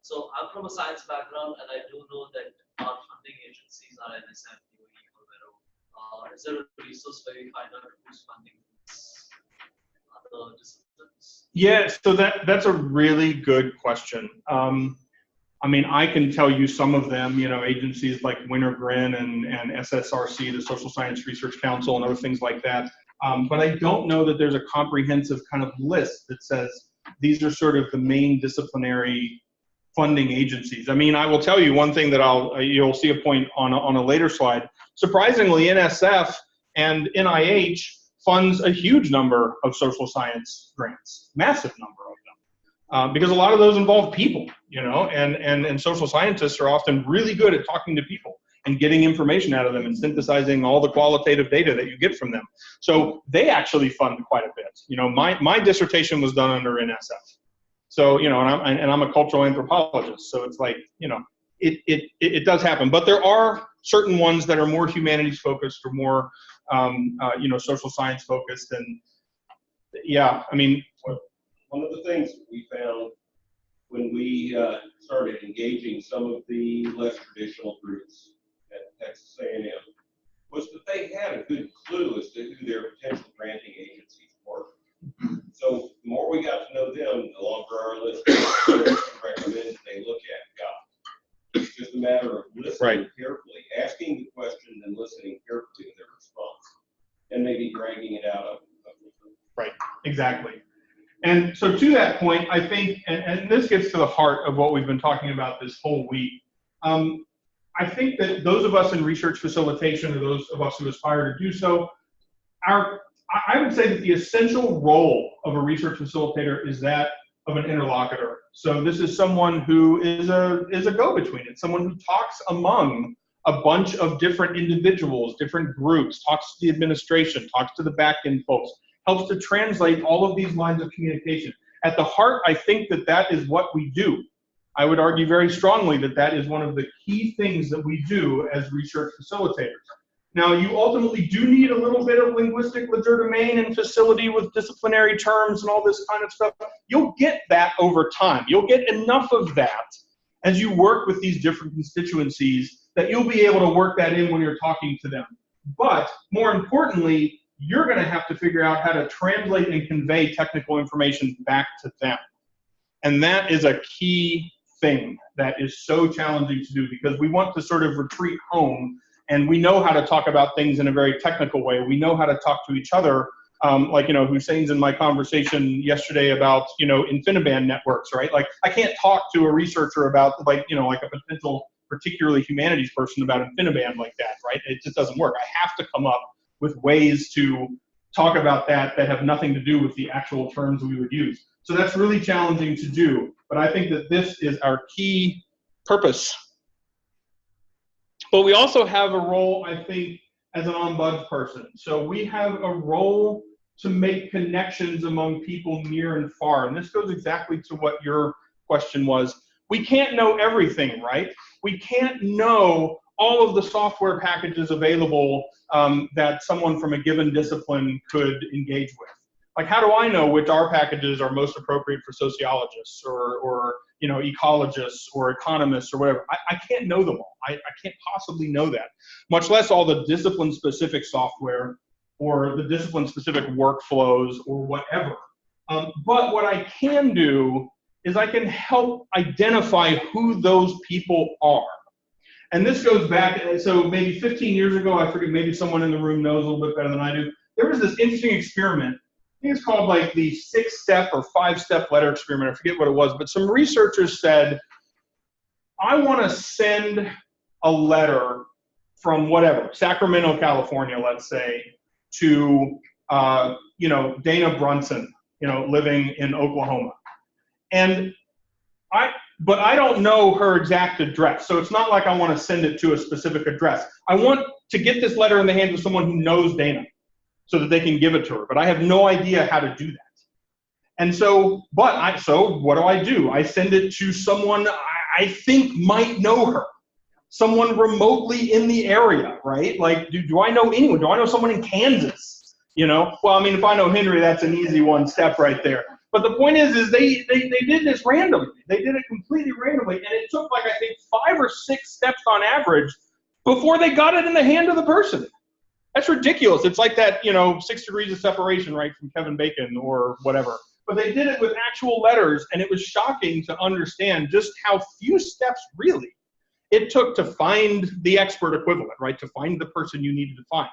So I'm from a science background, and I do know that our funding agencies are NSF, is there a resource where you find out who's funding other disciplines? Yeah, so that's a really good question. I mean, I can tell you some of them, you know, agencies like Wintergren and SSRC, the Social Science Research Council, and other things like that. But I don't know that there's a comprehensive kind of list that says these are sort of the main disciplinary funding agencies. I mean, I will tell you one thing that you'll see a point on a later slide. Surprisingly, NSF and NIH funds a huge number of social science grants, massive number of them, because a lot of those involve people, you know, and social scientists are often really good at talking to people and getting information out of them and synthesizing all the qualitative data that you get from them. So they actually fund quite a bit. You know, my dissertation was done under NSF. So, you know, and I'm a cultural anthropologist, so it's like, you know, it does happen. But there are certain ones that are more humanities focused or more, you know, social science focused. And yeah, I mean. One of the things that we found when we started engaging some of the less traditional groups at Texas A&M was that they had a good clue as to who their potential granting agencies were. So the more we got to know them, the longer our list of recommended they look at got. It's just a matter of listening carefully, asking the question and listening carefully to their response, and maybe dragging it out of them. Right, exactly. And so to that point, I think, and this gets to the heart of what we've been talking about this whole week, I think that those of us in research facilitation, or those of us who aspire to do so, I would say that the essential role of a research facilitator is that of an interlocutor. So this is someone who is a go-between. It's someone who talks among a bunch of different individuals, different groups, talks to the administration, talks to the back-end folks, helps to translate all of these lines of communication. At the heart, I think that that is what we do. I would argue very strongly that that is one of the key things that we do as research facilitators. Now, you ultimately do need a little bit of linguistic legerdemain and facility with disciplinary terms and all this kind of stuff. You'll get that over time. You'll get enough of that as you work with these different constituencies that you'll be able to work that in when you're talking to them. But more importantly, you're going to have to figure out how to translate and convey technical information back to them. And that is a key thing that is so challenging to do, because we want to sort of retreat home, and we know how to talk about things in a very technical way. We know how to talk to each other, like, you know, Hussein's in my conversation yesterday about, you know, InfiniBand networks, right? Like, I can't talk to a researcher about, like, you know, like a potential particularly humanities person about InfiniBand like that, right? It just doesn't work. I have to come up with ways to talk about that that have nothing to do with the actual terms we would use. So that's really challenging to do, but I think that this is our key purpose. But we also have a role, I think, as an ombuds person. So we have a role to make connections among people near and far. And this goes exactly to what your question was. We can't know everything, right? We can't know all of the software packages available that someone from a given discipline could engage with. Like, how do I know which R packages are most appropriate for sociologists or you know, ecologists or economists or whatever? I can't know them all. I can't possibly know that, much less all the discipline-specific software or the discipline-specific workflows or whatever. But what I can do is I can help identify who those people are. And this goes back, so maybe 15 years ago, I forget, maybe someone in the room knows a little bit better than I do. There was this interesting experiment. I think it's called like the 6-step or 5-step letter experiment. I forget what it was, but some researchers said, I want to send a letter from whatever, Sacramento, California, let's say, to, you know, Dana Brunson, you know, living in Oklahoma. And but I don't know her exact address. So it's not like I want to send it to a specific address. I want to get this letter in the hands of someone who knows Dana so that they can give it to her. But I have no idea how to do that. And so, so what do? I send it to someone I think might know her. Someone remotely in the area, right? Like, do I know anyone? Do I know someone in Kansas? You know? Well, I mean, if I know Henry, that's an easy one step right there. But the point is they did this randomly. They did it completely randomly, and it took, like, I think 5 or 6 steps on average before they got it in the hand of the person. That's ridiculous. It's like that, you know, 6 degrees of separation, right, from Kevin Bacon or whatever. But they did it with actual letters, and it was shocking to understand just how few steps, really, it took to find the expert equivalent, right, to find the person you needed to find.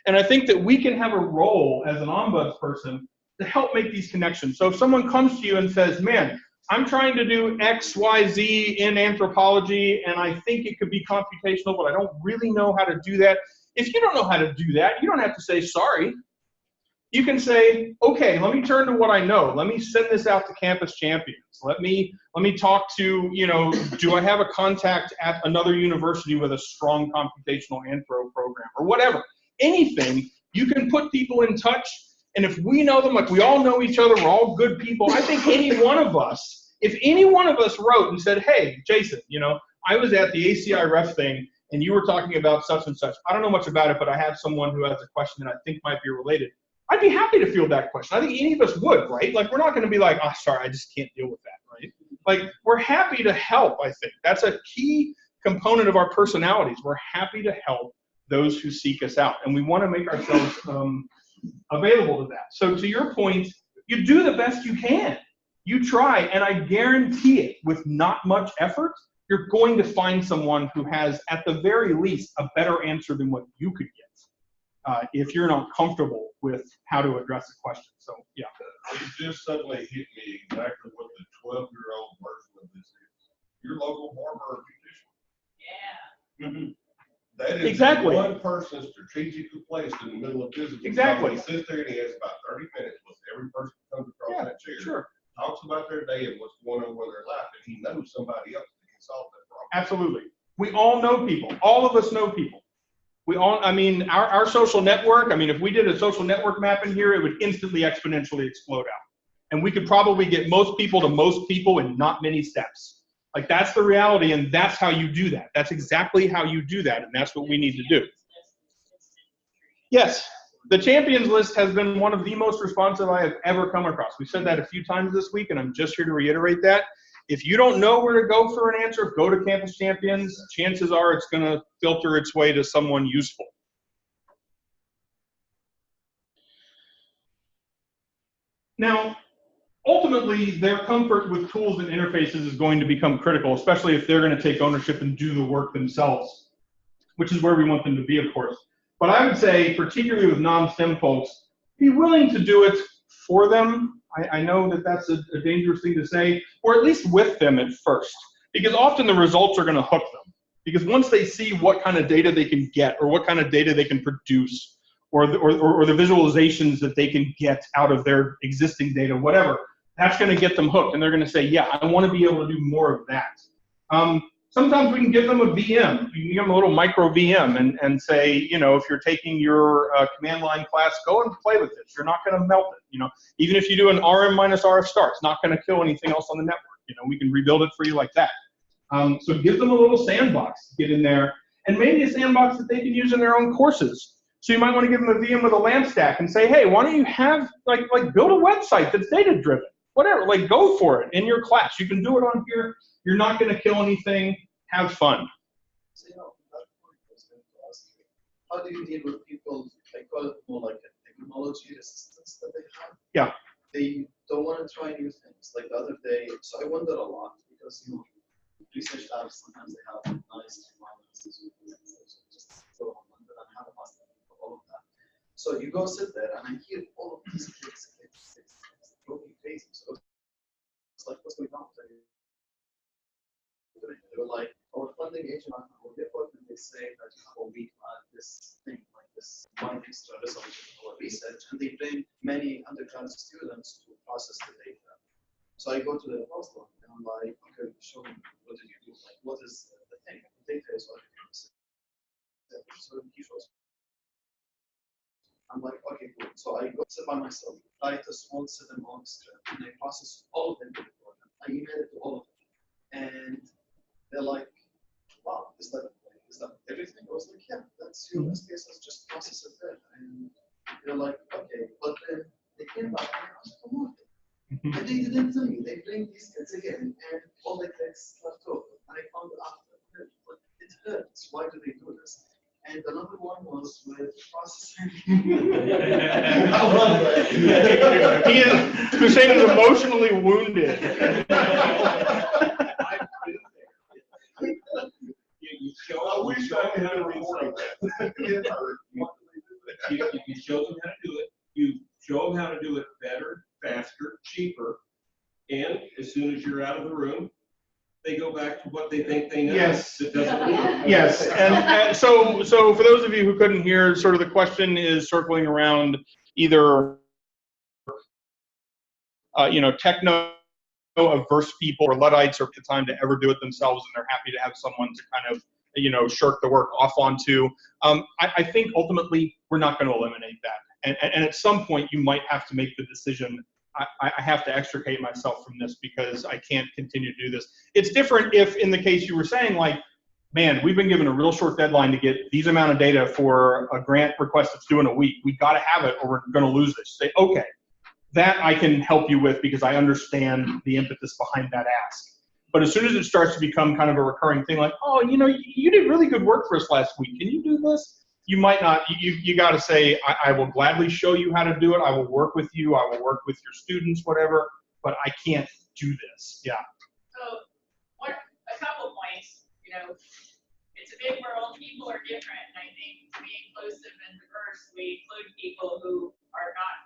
And I think that we can have a role as an ombuds person to help make these connections. So if someone comes to you and says, man, I'm trying to do X, Y, Z in anthropology, and I think it could be computational, but I don't really know how to do that. If you don't know how to do that, you don't have to say sorry. You can say, okay, let me turn to what I know. Let me send this out to campus champions. Let me talk to, you know, do I have a contact at another university with a strong computational anthro program or whatever? Anything, you can put people in touch. And if we know them, like we all know each other, we're all good people, I think any one of us, if any one of us wrote and said, hey, Jason, you know, I was at the ACI ref thing and you were talking about such and such. I don't know much about it, but I have someone who has a question that I think might be related. I'd be happy to field that question. I think any of us would, right? Like, we're not going to be like, oh, sorry, I just can't deal with that, right? Like, we're happy to help, I think. That's a key component of our personalities. We're happy to help those who seek us out. And we want to make ourselves available to that. So to your point, you do the best you can. You try, and I guarantee it, with not much effort, you're going to find someone who has, at the very least, a better answer than what you could get if you're not comfortable with how to address a question. So, yeah. It just suddenly hit me exactly what the 12-year-old version of this is. Your local barber or beautician. Yeah. Mm-hmm. That is exactly one person strategically placed in the middle of business. Exactly. He sits there and he has about 30 minutes with every person who comes across that chair. Sure. Talks about their day and what's going on with their life, and he knows somebody else that can solve that problem. Absolutely. We all know people. All of us know people. We all, I mean, our social network, I mean, if we did a social network map in here, it would instantly exponentially explode out. And we could probably get most people to most people in not many steps. Like, that's the reality, and that's how you do that. That's exactly how you do that, and that's what we need to do. Yes, the champions list has been one of the most responsive I have ever come across. We've said that a few times this week, and I'm just here to reiterate that. If you don't know where to go for an answer, go to Campus Champions. Chances are it's going to filter its way to someone useful. Now, ultimately, their comfort with tools and interfaces is going to become critical, especially if they're going to take ownership and do the work themselves, which is where we want them to be, of course. But I would say, particularly with non-STEM folks, be willing to do it for them. I know that that's a dangerous thing to say, or at least with them at first, because often the results are going to hook them. Because once they see what kind of data they can get, or what kind of data they can produce, or the visualizations that they can get out of their existing data, whatever, that's going to get them hooked, and they're going to say, yeah, I want to be able to do more of that. Sometimes we can give them a VM. You can give them a little micro VM and say, you know, if you're taking your command line class, go and play with this. You're not going to melt it. You know, even if you do an RM minus RF star, it's not going to kill anything else on the network. You know, we can rebuild it for you like that. So give them a little sandbox to get in there, and maybe a sandbox that they can use in their own courses. So you might want to give them a VM with a LAMP stack and say, hey, why don't you have, like build a website that's data-driven. Whatever, like go for it in your class. You can do it on here. You're not going to kill anything. Have fun. So, you know, that point I was going to ask you, how do you deal with people, I call it more like a technology resistance that they have? Yeah. They don't want to try new things. Like the other day, so I wonder a lot because, you know, research labs, sometimes they have nice environments, just go on and have a master for all of that. So you go sit there and I hear all of these clicks, driving me crazy. So it's like, what's going on? They were like, our funding agent or the equipment, they say that you have a week on this thing, like this one extra resolution for research, and they bring many undergraduate students to process the data. So I go to the postdoc and I'm like, okay, show me, what did you do? Like, what is the thing? The data is already processed. So he shows. I'm like, okay, cool. So I go sit by myself, write a small 7-month script, and I process all of them. I email it to all of them. And they're like, wow, is that everything? I was like, yeah, that's your SPSS, just process it there. And they're like, okay, but then they came back and I was like, come on. And they didn't tell me. They bring these kids again and all the clicks left over. And I found after, but it hurts. Why do they do this? And another one was with processing. I love that. Hussein is emotionally wounded. You show them how to do it. You show them how to do it. You show them how to do it better, faster, cheaper, and as soon as you're out of the room, they go back to what they think they know. Yes. That doesn't work. Yes, and so for those of you who couldn't hear, sort of the question is circling around either, you know, techno-averse people or Luddites are the time to ever do it themselves, and they're happy to have someone to kind of, you know, shirk the work off onto. I think ultimately we're not going to eliminate that, and at some point you might have to make the decision. I have to extricate myself from this because I can't continue to do this. It's different if, in the case you were saying, like, man, we've been given a real short deadline to get these amount of data for a grant request that's due in a week. We got to have it or we're going to lose this. Say, okay, that I can help you with because I understand the impetus behind that ask. But as soon as it starts to become kind of a recurring thing, like, oh, you know, you did really good work for us last week. Can you do this? You might not. You got to say, I will gladly show you how to do it. I will work with you. I will work with your students, whatever. But I can't do this. Yeah. So, a couple points. You know, it's a big world. People are different, and I think to be inclusive and diverse, we include people who are not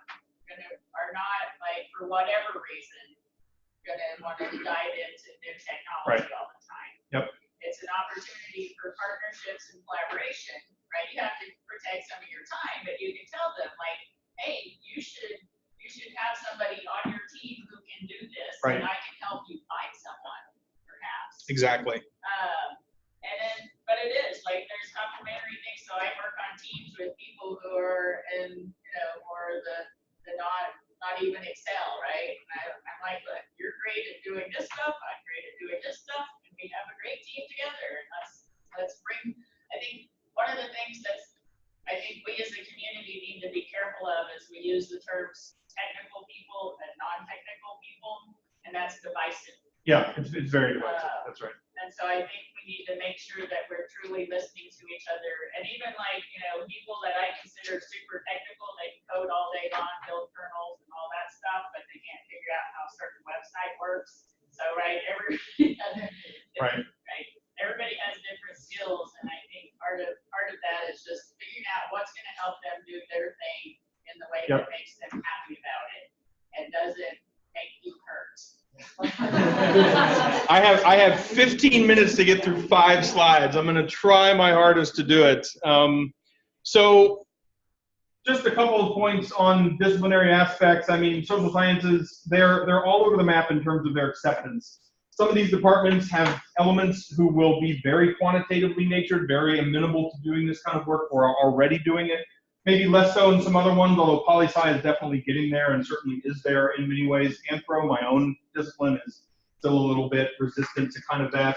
like for whatever reason gonna want to dive into new technology all the time. Yep. It's an opportunity for partnerships and collaboration, right? You have to protect some of your time, but you can tell them, like, hey, you should have somebody on your team who can do this, and I can help you find someone, perhaps. Exactly. And then or the not even Excel, right? And I'm like, look, you're great at doing this stuff, I'm great at doing this stuff, and we have a great team together. And let's bring. I think one of the things I think we as a community need to be careful of is we use the terms technical people and non-technical people, and that's divisive. Yeah, it's very divisive. That's right. And so I think we need to make sure that we're truly listening to each other. And even like, people that I consider super technical, they can code all day long, build kernels and all that stuff, but they can't figure out how a certain website works. So, right, everybody has different skills, and I think part of that is just figuring out what's going to help them do their thing in the way that makes them happy about it and doesn't make you hurt. I have 15 minutes to get through 5 slides. I'm going to try my hardest to do it. So just a couple of points on disciplinary aspects. I mean, social sciences, they're all over the map in terms of their acceptance. Some of these departments have elements who will be very quantitatively natured, very amenable to doing this kind of work, or are already doing it. Maybe less so in some other ones, although poli-sci is definitely getting there and certainly is there in many ways. Anthro, my own discipline, is still a little bit resistant to kind of that.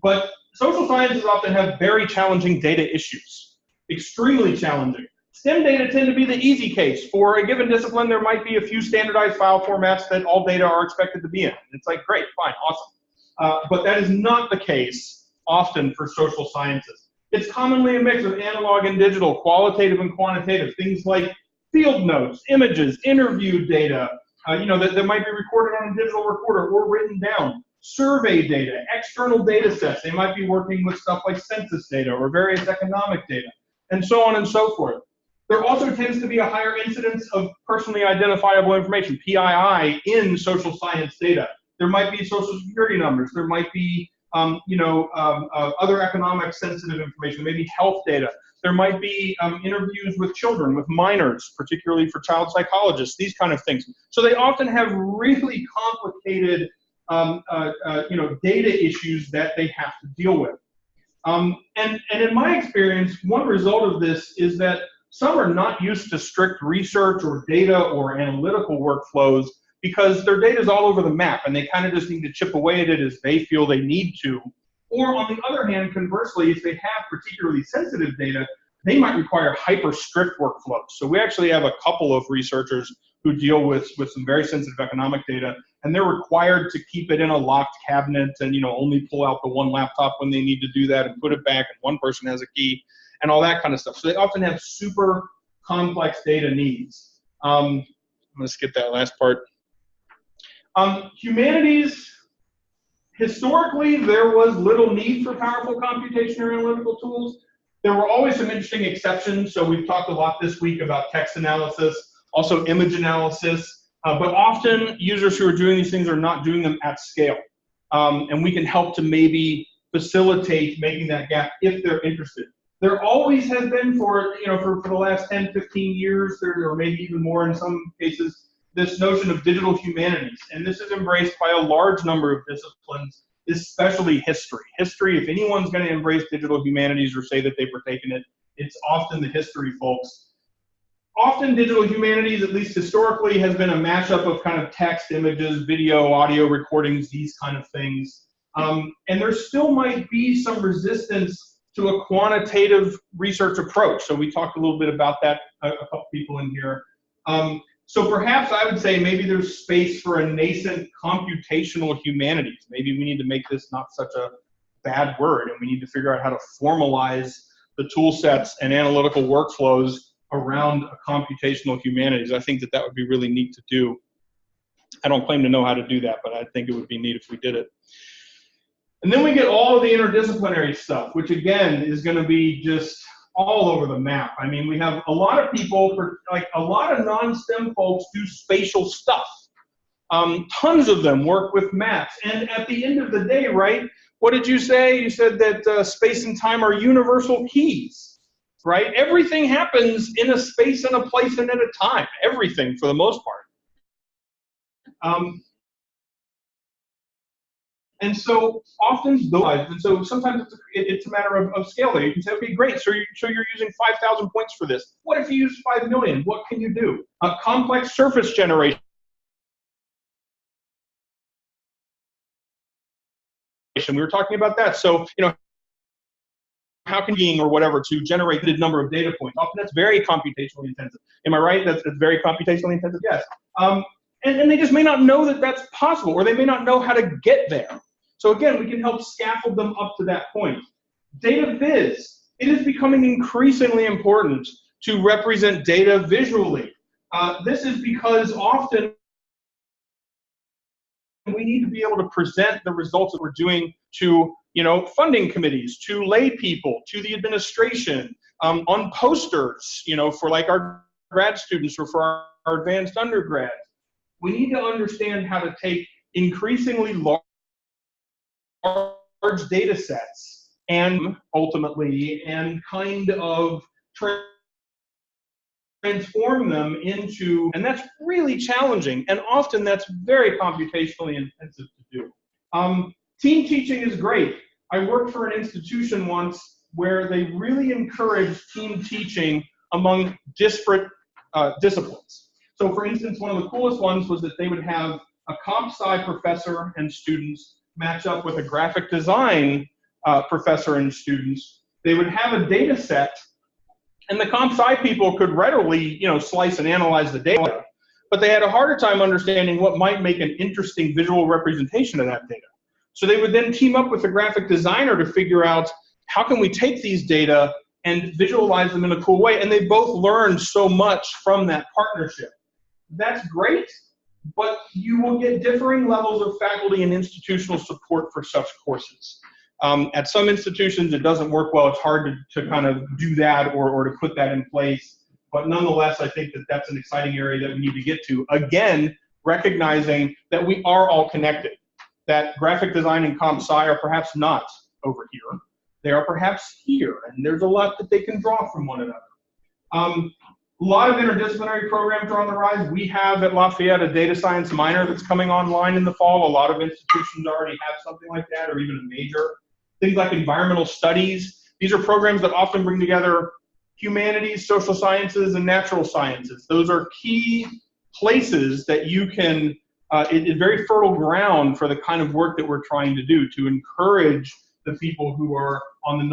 But social sciences often have very challenging data issues, extremely challenging. STEM data tend to be the easy case. For a given discipline, there might be a few standardized file formats that all data are expected to be in. It's like, great, fine, awesome. But that is not the case often for social sciences. It's commonly a mix of analog and digital, qualitative and quantitative, things like field notes, images, interview data, that might be recorded on a digital recorder or written down, survey data, external data sets. They might be working with stuff like census data or various economic data, and so on and so forth. There also tends to be a higher incidence of personally identifiable information, PII, in social science data. There might be social security numbers. There might be other economic sensitive information, maybe health data. There might be interviews with children, with minors, particularly for child psychologists, these kind of things. So they often have really complicated data issues that they have to deal with. And in my experience, one result of this is that some are not used to strict research or data or analytical workflows because their data is all over the map and they kind of just need to chip away at it as they feel they need to. Or on the other hand, conversely, if they have particularly sensitive data, they might require hyper strict workflows. So we actually have a couple of researchers who deal with some very sensitive economic data, and they're required to keep it in a locked cabinet and only pull out the one laptop when they need to do that and put it back, and one person has a key and all that kind of stuff. So they often have super complex data needs. I'm gonna skip that last part. Humanities, historically, there was little need for powerful computation or analytical tools. There were always some interesting exceptions. So we've talked a lot this week about text analysis, also image analysis, but often users who are doing these things are not doing them at scale. And we can help to maybe facilitate making that gap if they're interested. There always has been for the last 10, 15 years, or maybe even more in some cases, this notion of digital humanities. And this is embraced by a large number of disciplines, especially history. History, if anyone's going to embrace digital humanities or say that they partake in it, it's often the history folks. Often digital humanities, at least historically, has been a mashup of kind of text, images, video, audio recordings, these kind of things. And there still might be some resistance to a quantitative research approach. So we talked a little bit about that, a couple people in here. So perhaps I would say maybe there's space for a nascent computational humanities. Maybe we need to make this not such a bad word, and we need to figure out how to formalize the tool sets and analytical workflows around a computational humanities. I think that would be really neat to do. I don't claim to know how to do that, but I think it would be neat if we did it. And then we get all of the interdisciplinary stuff, which again is going to be just all over the map. I mean, we have a lot of people, a lot of non-STEM folks do spatial stuff. Tons of them work with maps. And at the end of the day, right, what did you say? You said that space and time are universal keys, right? Everything happens in a space and a place and at a time. Everything, for the most part. And so often those, and so sometimes it's a matter of scale there. You can say, okay, great, so you're using 5,000 points for this. What if you use 5 million? What can you do? A complex surface generation. We were talking about that. So, how can you, or whatever, to generate a number of data points? Often that's very computationally intensive. Am I right? That's very computationally intensive? Yes. And they just may not know that that's possible, or they may not know how to get there. So again, we can help scaffold them up to that point. Data viz. It is becoming increasingly important to represent data visually. This is because often we need to be able to present the results that we're doing to, funding committees, to lay people, to the administration, on posters, for like our grad students or for our advanced undergrads. We need to understand how to take increasingly large data sets and ultimately kind of transform them into, and that's really challenging, and often that's very computationally intensive to do. Team teaching is great. I worked for an institution once where they really encouraged team teaching among disparate disciplines. So for instance, one of the coolest ones was that they would have a comp sci professor and students match up with a graphic design professor and students. They would have a data set, and the comp sci people could readily, slice and analyze the data, but they had a harder time understanding what might make an interesting visual representation of that data. So they would then team up with a graphic designer to figure out how can we take these data and visualize them in a cool way, and they both learned so much from that partnership. That's great, but you will get differing levels of faculty and institutional support for such courses. At some institutions, it doesn't work well. It's hard to kind of do that or to put that in place. But nonetheless, I think that that's an exciting area that we need to get to. Again, recognizing that we are all connected, that graphic design and comp sci are perhaps not over here. They are perhaps here, and there's a lot that they can draw from one another. A lot of interdisciplinary programs are on the rise. We have at Lafayette a data science minor that's coming online in the fall. A lot of institutions already have something like that, or even a major. Things like environmental studies. These are programs that often bring together humanities, social sciences, and natural sciences. Those are key places that you can, it's very fertile ground for the kind of work that we're trying to do, to encourage the people who are on the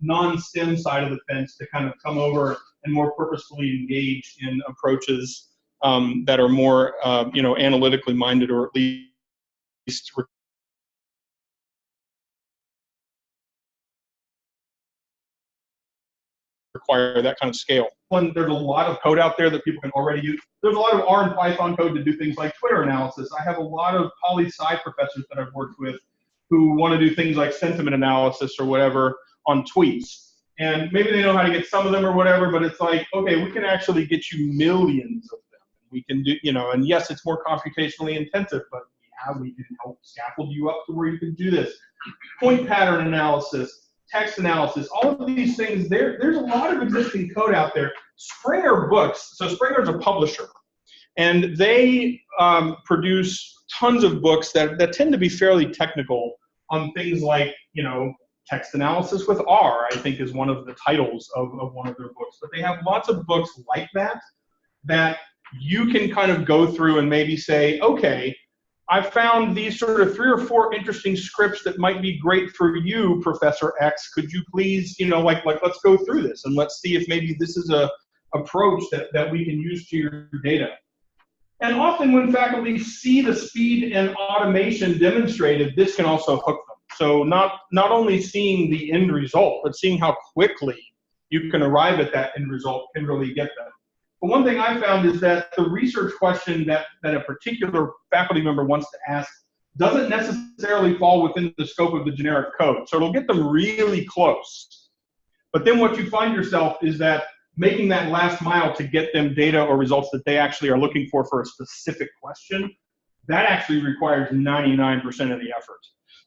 non-STEM side of the fence to kind of come over and more purposefully engage in approaches that are more, analytically minded, or at least require that kind of scale. There's a lot of code out there that people can already use. There's a lot of R and Python code to do things like Twitter analysis. I have a lot of poli-sci professors that I've worked with who want to do things like sentiment analysis or whatever on tweets. And maybe they know how to get some of them or whatever, but it's like, okay, we can actually get you millions of them. We can do, and yes, it's more computationally intensive, but yeah, we can help scaffold you up to where you can do this. Point pattern analysis, text analysis, all of these things, there's a lot of existing code out there. Springer Books, so Springer's a publisher, and they produce tons of books that tend to be fairly technical on things like, text analysis with R, I think, is one of the titles of one of their books. But they have lots of books like that you can kind of go through and maybe say, okay, I found these sort of 3 or 4 interesting scripts that might be great for you, Professor X. Could you please, let's go through this and let's see if maybe this is a approach that we can use to your data. And often when faculty see the speed and automation demonstrated, this can also hook them. So not only seeing the end result, but seeing how quickly you can arrive at that end result can really get them. But one thing I found is that the research question that a particular faculty member wants to ask doesn't necessarily fall within the scope of the generic code. So it'll get them really close. But then what you find yourself is that making that last mile to get them data or results that they actually are looking for a specific question, that actually requires 99% of the effort.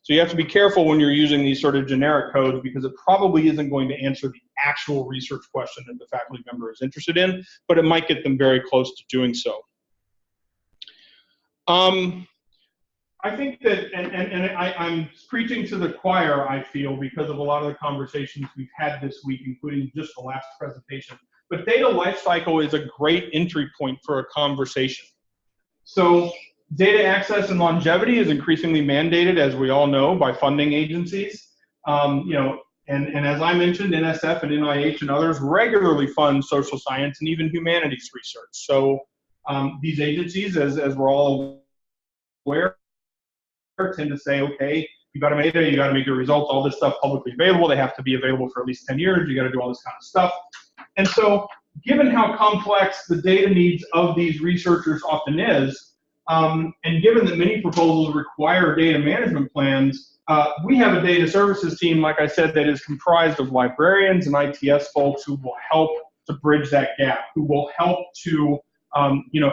So you have to be careful when you're using these sort of generic codes, because it probably isn't going to answer the actual research question that the faculty member is interested in, but it might get them very close to doing so. I I think that, I'm preaching to the choir, I feel, because of a lot of the conversations we've had this week, including just the last presentation. But data lifecycle is a great entry point for a conversation. So data access and longevity is increasingly mandated, as we all know, by funding agencies. And as I mentioned, NSF and NIH and others regularly fund social science and even humanities research. So these agencies, as we're all aware, tend to say, okay, you got to make data, you got to make your results, all this stuff publicly available. They have to be available for at least 10 years. You got to do all this kind of stuff. And so given how complex the data needs of these researchers often is, and given that many proposals require data management plans, we have a data services team, like I said, that is comprised of librarians and ITS folks who will help to bridge that gap, who will help to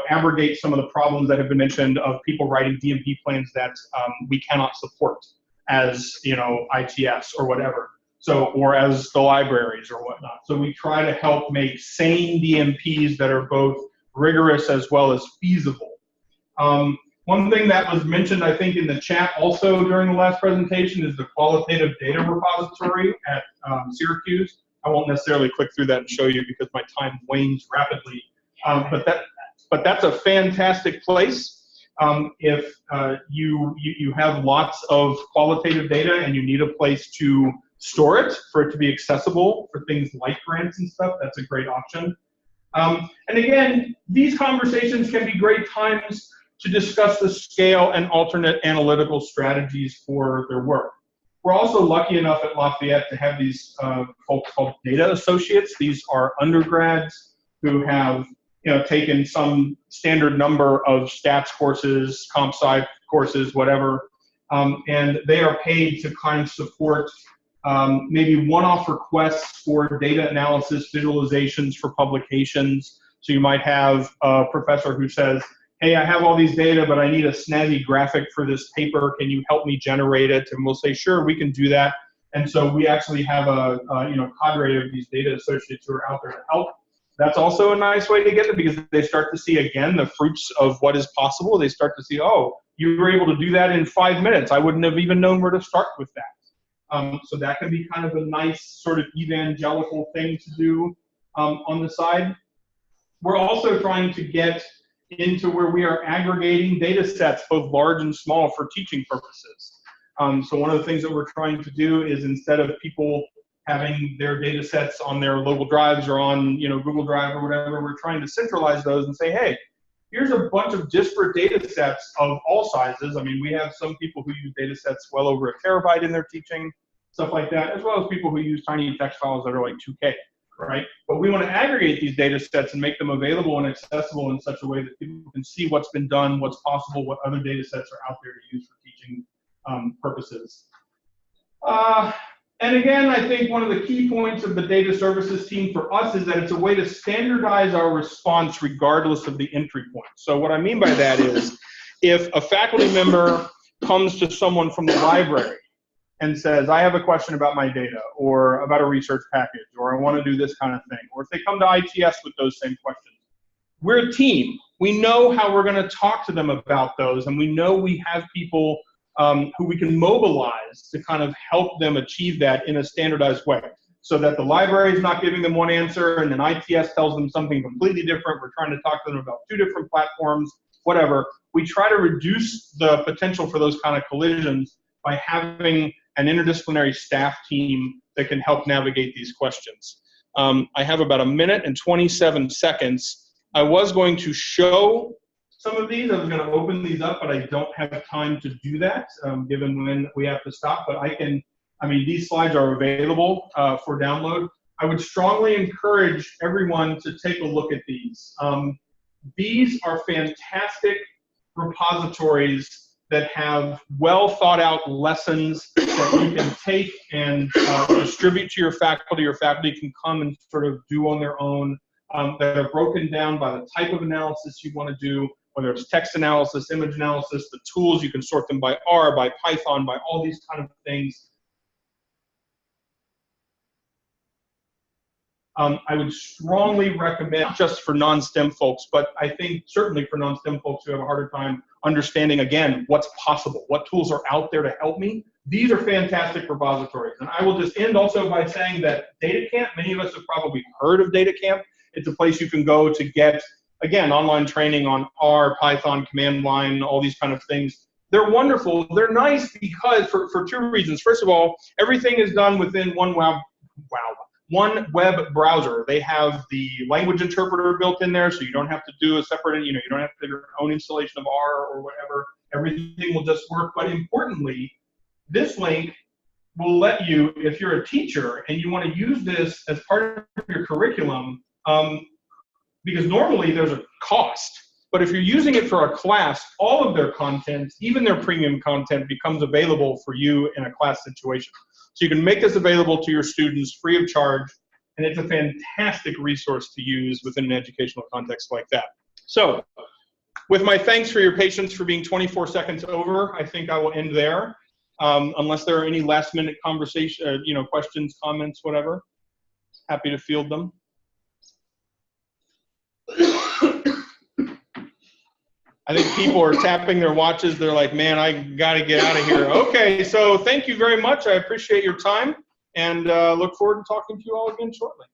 abrogate some of the problems that have been mentioned of people writing DMP plans that we cannot support as, ITS or whatever. So, or as the libraries or whatnot. So we try to help make sane DMPs that are both rigorous as well as feasible. One thing that was mentioned, I think, in the chat also during the last presentation is the qualitative data repository at Syracuse. I won't necessarily click through that and show you because my time wanes rapidly. But that's a fantastic place. If you have lots of qualitative data and you need a place to store it for it to be accessible for things like grants and stuff, that's a great option. And again, these conversations can be great times to discuss the scale and alternate analytical strategies for their work. We're also lucky enough at Lafayette to have these folks called data associates. These are undergrads who have taken some standard number of stats courses, comp sci courses, whatever, and they are paid to kind of support maybe one-off requests for data analysis visualizations for publications. So you might have a professor who says, hey, I have all these data, but I need a snazzy graphic for this paper. Can you help me generate it? And we'll say, sure, we can do that. And so we actually have a cadre of these data associates who are out there to help. That's also a nice way to get it because they start to see, again, the fruits of what is possible. They start to see, oh, you were able to do that in 5 minutes. I wouldn't have even known where to start with that. So that can be kind of a nice sort of evangelical thing to do on the side. We're also trying to get into where we are aggregating data sets, both large and small, for teaching purposes. So one of the things that we're trying to do is instead of people having their data sets on their local drives or on Google Drive or whatever, we're trying to centralize those and say, hey, here's a bunch of disparate data sets of all sizes. I mean, we have some people who use data sets well over 1 terabyte in their teaching, stuff like that, as well as people who use tiny text files that are like 2K, right? But we want to aggregate these data sets and make them available and accessible in such a way that people can see what's been done, what's possible, what other data sets are out there to use for teaching purposes. And again, I think one of the key points of the data services team for us is that it's a way to standardize our response regardless of the entry point. So what I mean by that is if a faculty member comes to someone from the library and says, I have a question about my data or about a research package, or I want to do this kind of thing, or if they come to ITS with those same questions, we're a team. We know how we're going to talk to them about those, and we know we have people who we can mobilize to kind of help them achieve that in a standardized way, so that the library is not giving them one answer and then ITS tells them something completely different. We're trying to talk to them about 2 different platforms, whatever. We try to reduce the potential for those kind of collisions by having an interdisciplinary staff team that can help navigate these questions. I have about 1 minute and 27 seconds. I was going to show some of these. I was going to open these up, but I don't have time to do that, given when we have to stop. But these slides are available for download. I would strongly encourage everyone to take a look at these. These are fantastic repositories that have well thought out lessons that you can take and distribute to your faculty. Your faculty can come and sort of do on their own, that are broken down by the type of analysis you want to do, whether it's text analysis, image analysis, the tools, you can sort them by R, by Python, by all these kind of things. I would strongly recommend, not just for non-STEM folks, but I think certainly for non-STEM folks who have a harder time understanding, again, what's possible, what tools are out there to help me. These are fantastic repositories. And I will just end also by saying that DataCamp, many of us have probably heard of DataCamp. It's a place you can go to get, again, online training on R, Python, command line, all these kind of things. They're wonderful. They're nice because, for two reasons. First of all, everything is done within one web browser. They have the language interpreter built in there, so you don't have to do a separate, you don't have to do your own installation of R or whatever. Everything will just work. But importantly, this link will let you, if you're a teacher and you want to use this as part of your curriculum, because normally there's a cost, but if you're using it for a class, all of their content, even their premium content, becomes available for you in a class situation. So you can make this available to your students free of charge, and it's a fantastic resource to use within an educational context like that. So, with my thanks for your patience for being 24 seconds over, I think I will end there. Unless there are any last-minute conversation, questions, comments, whatever, happy to field them. I think people are tapping their watches. They're like, man, I got to get out of here. Okay, so thank you very much. I appreciate your time, and look forward to talking to you all again shortly.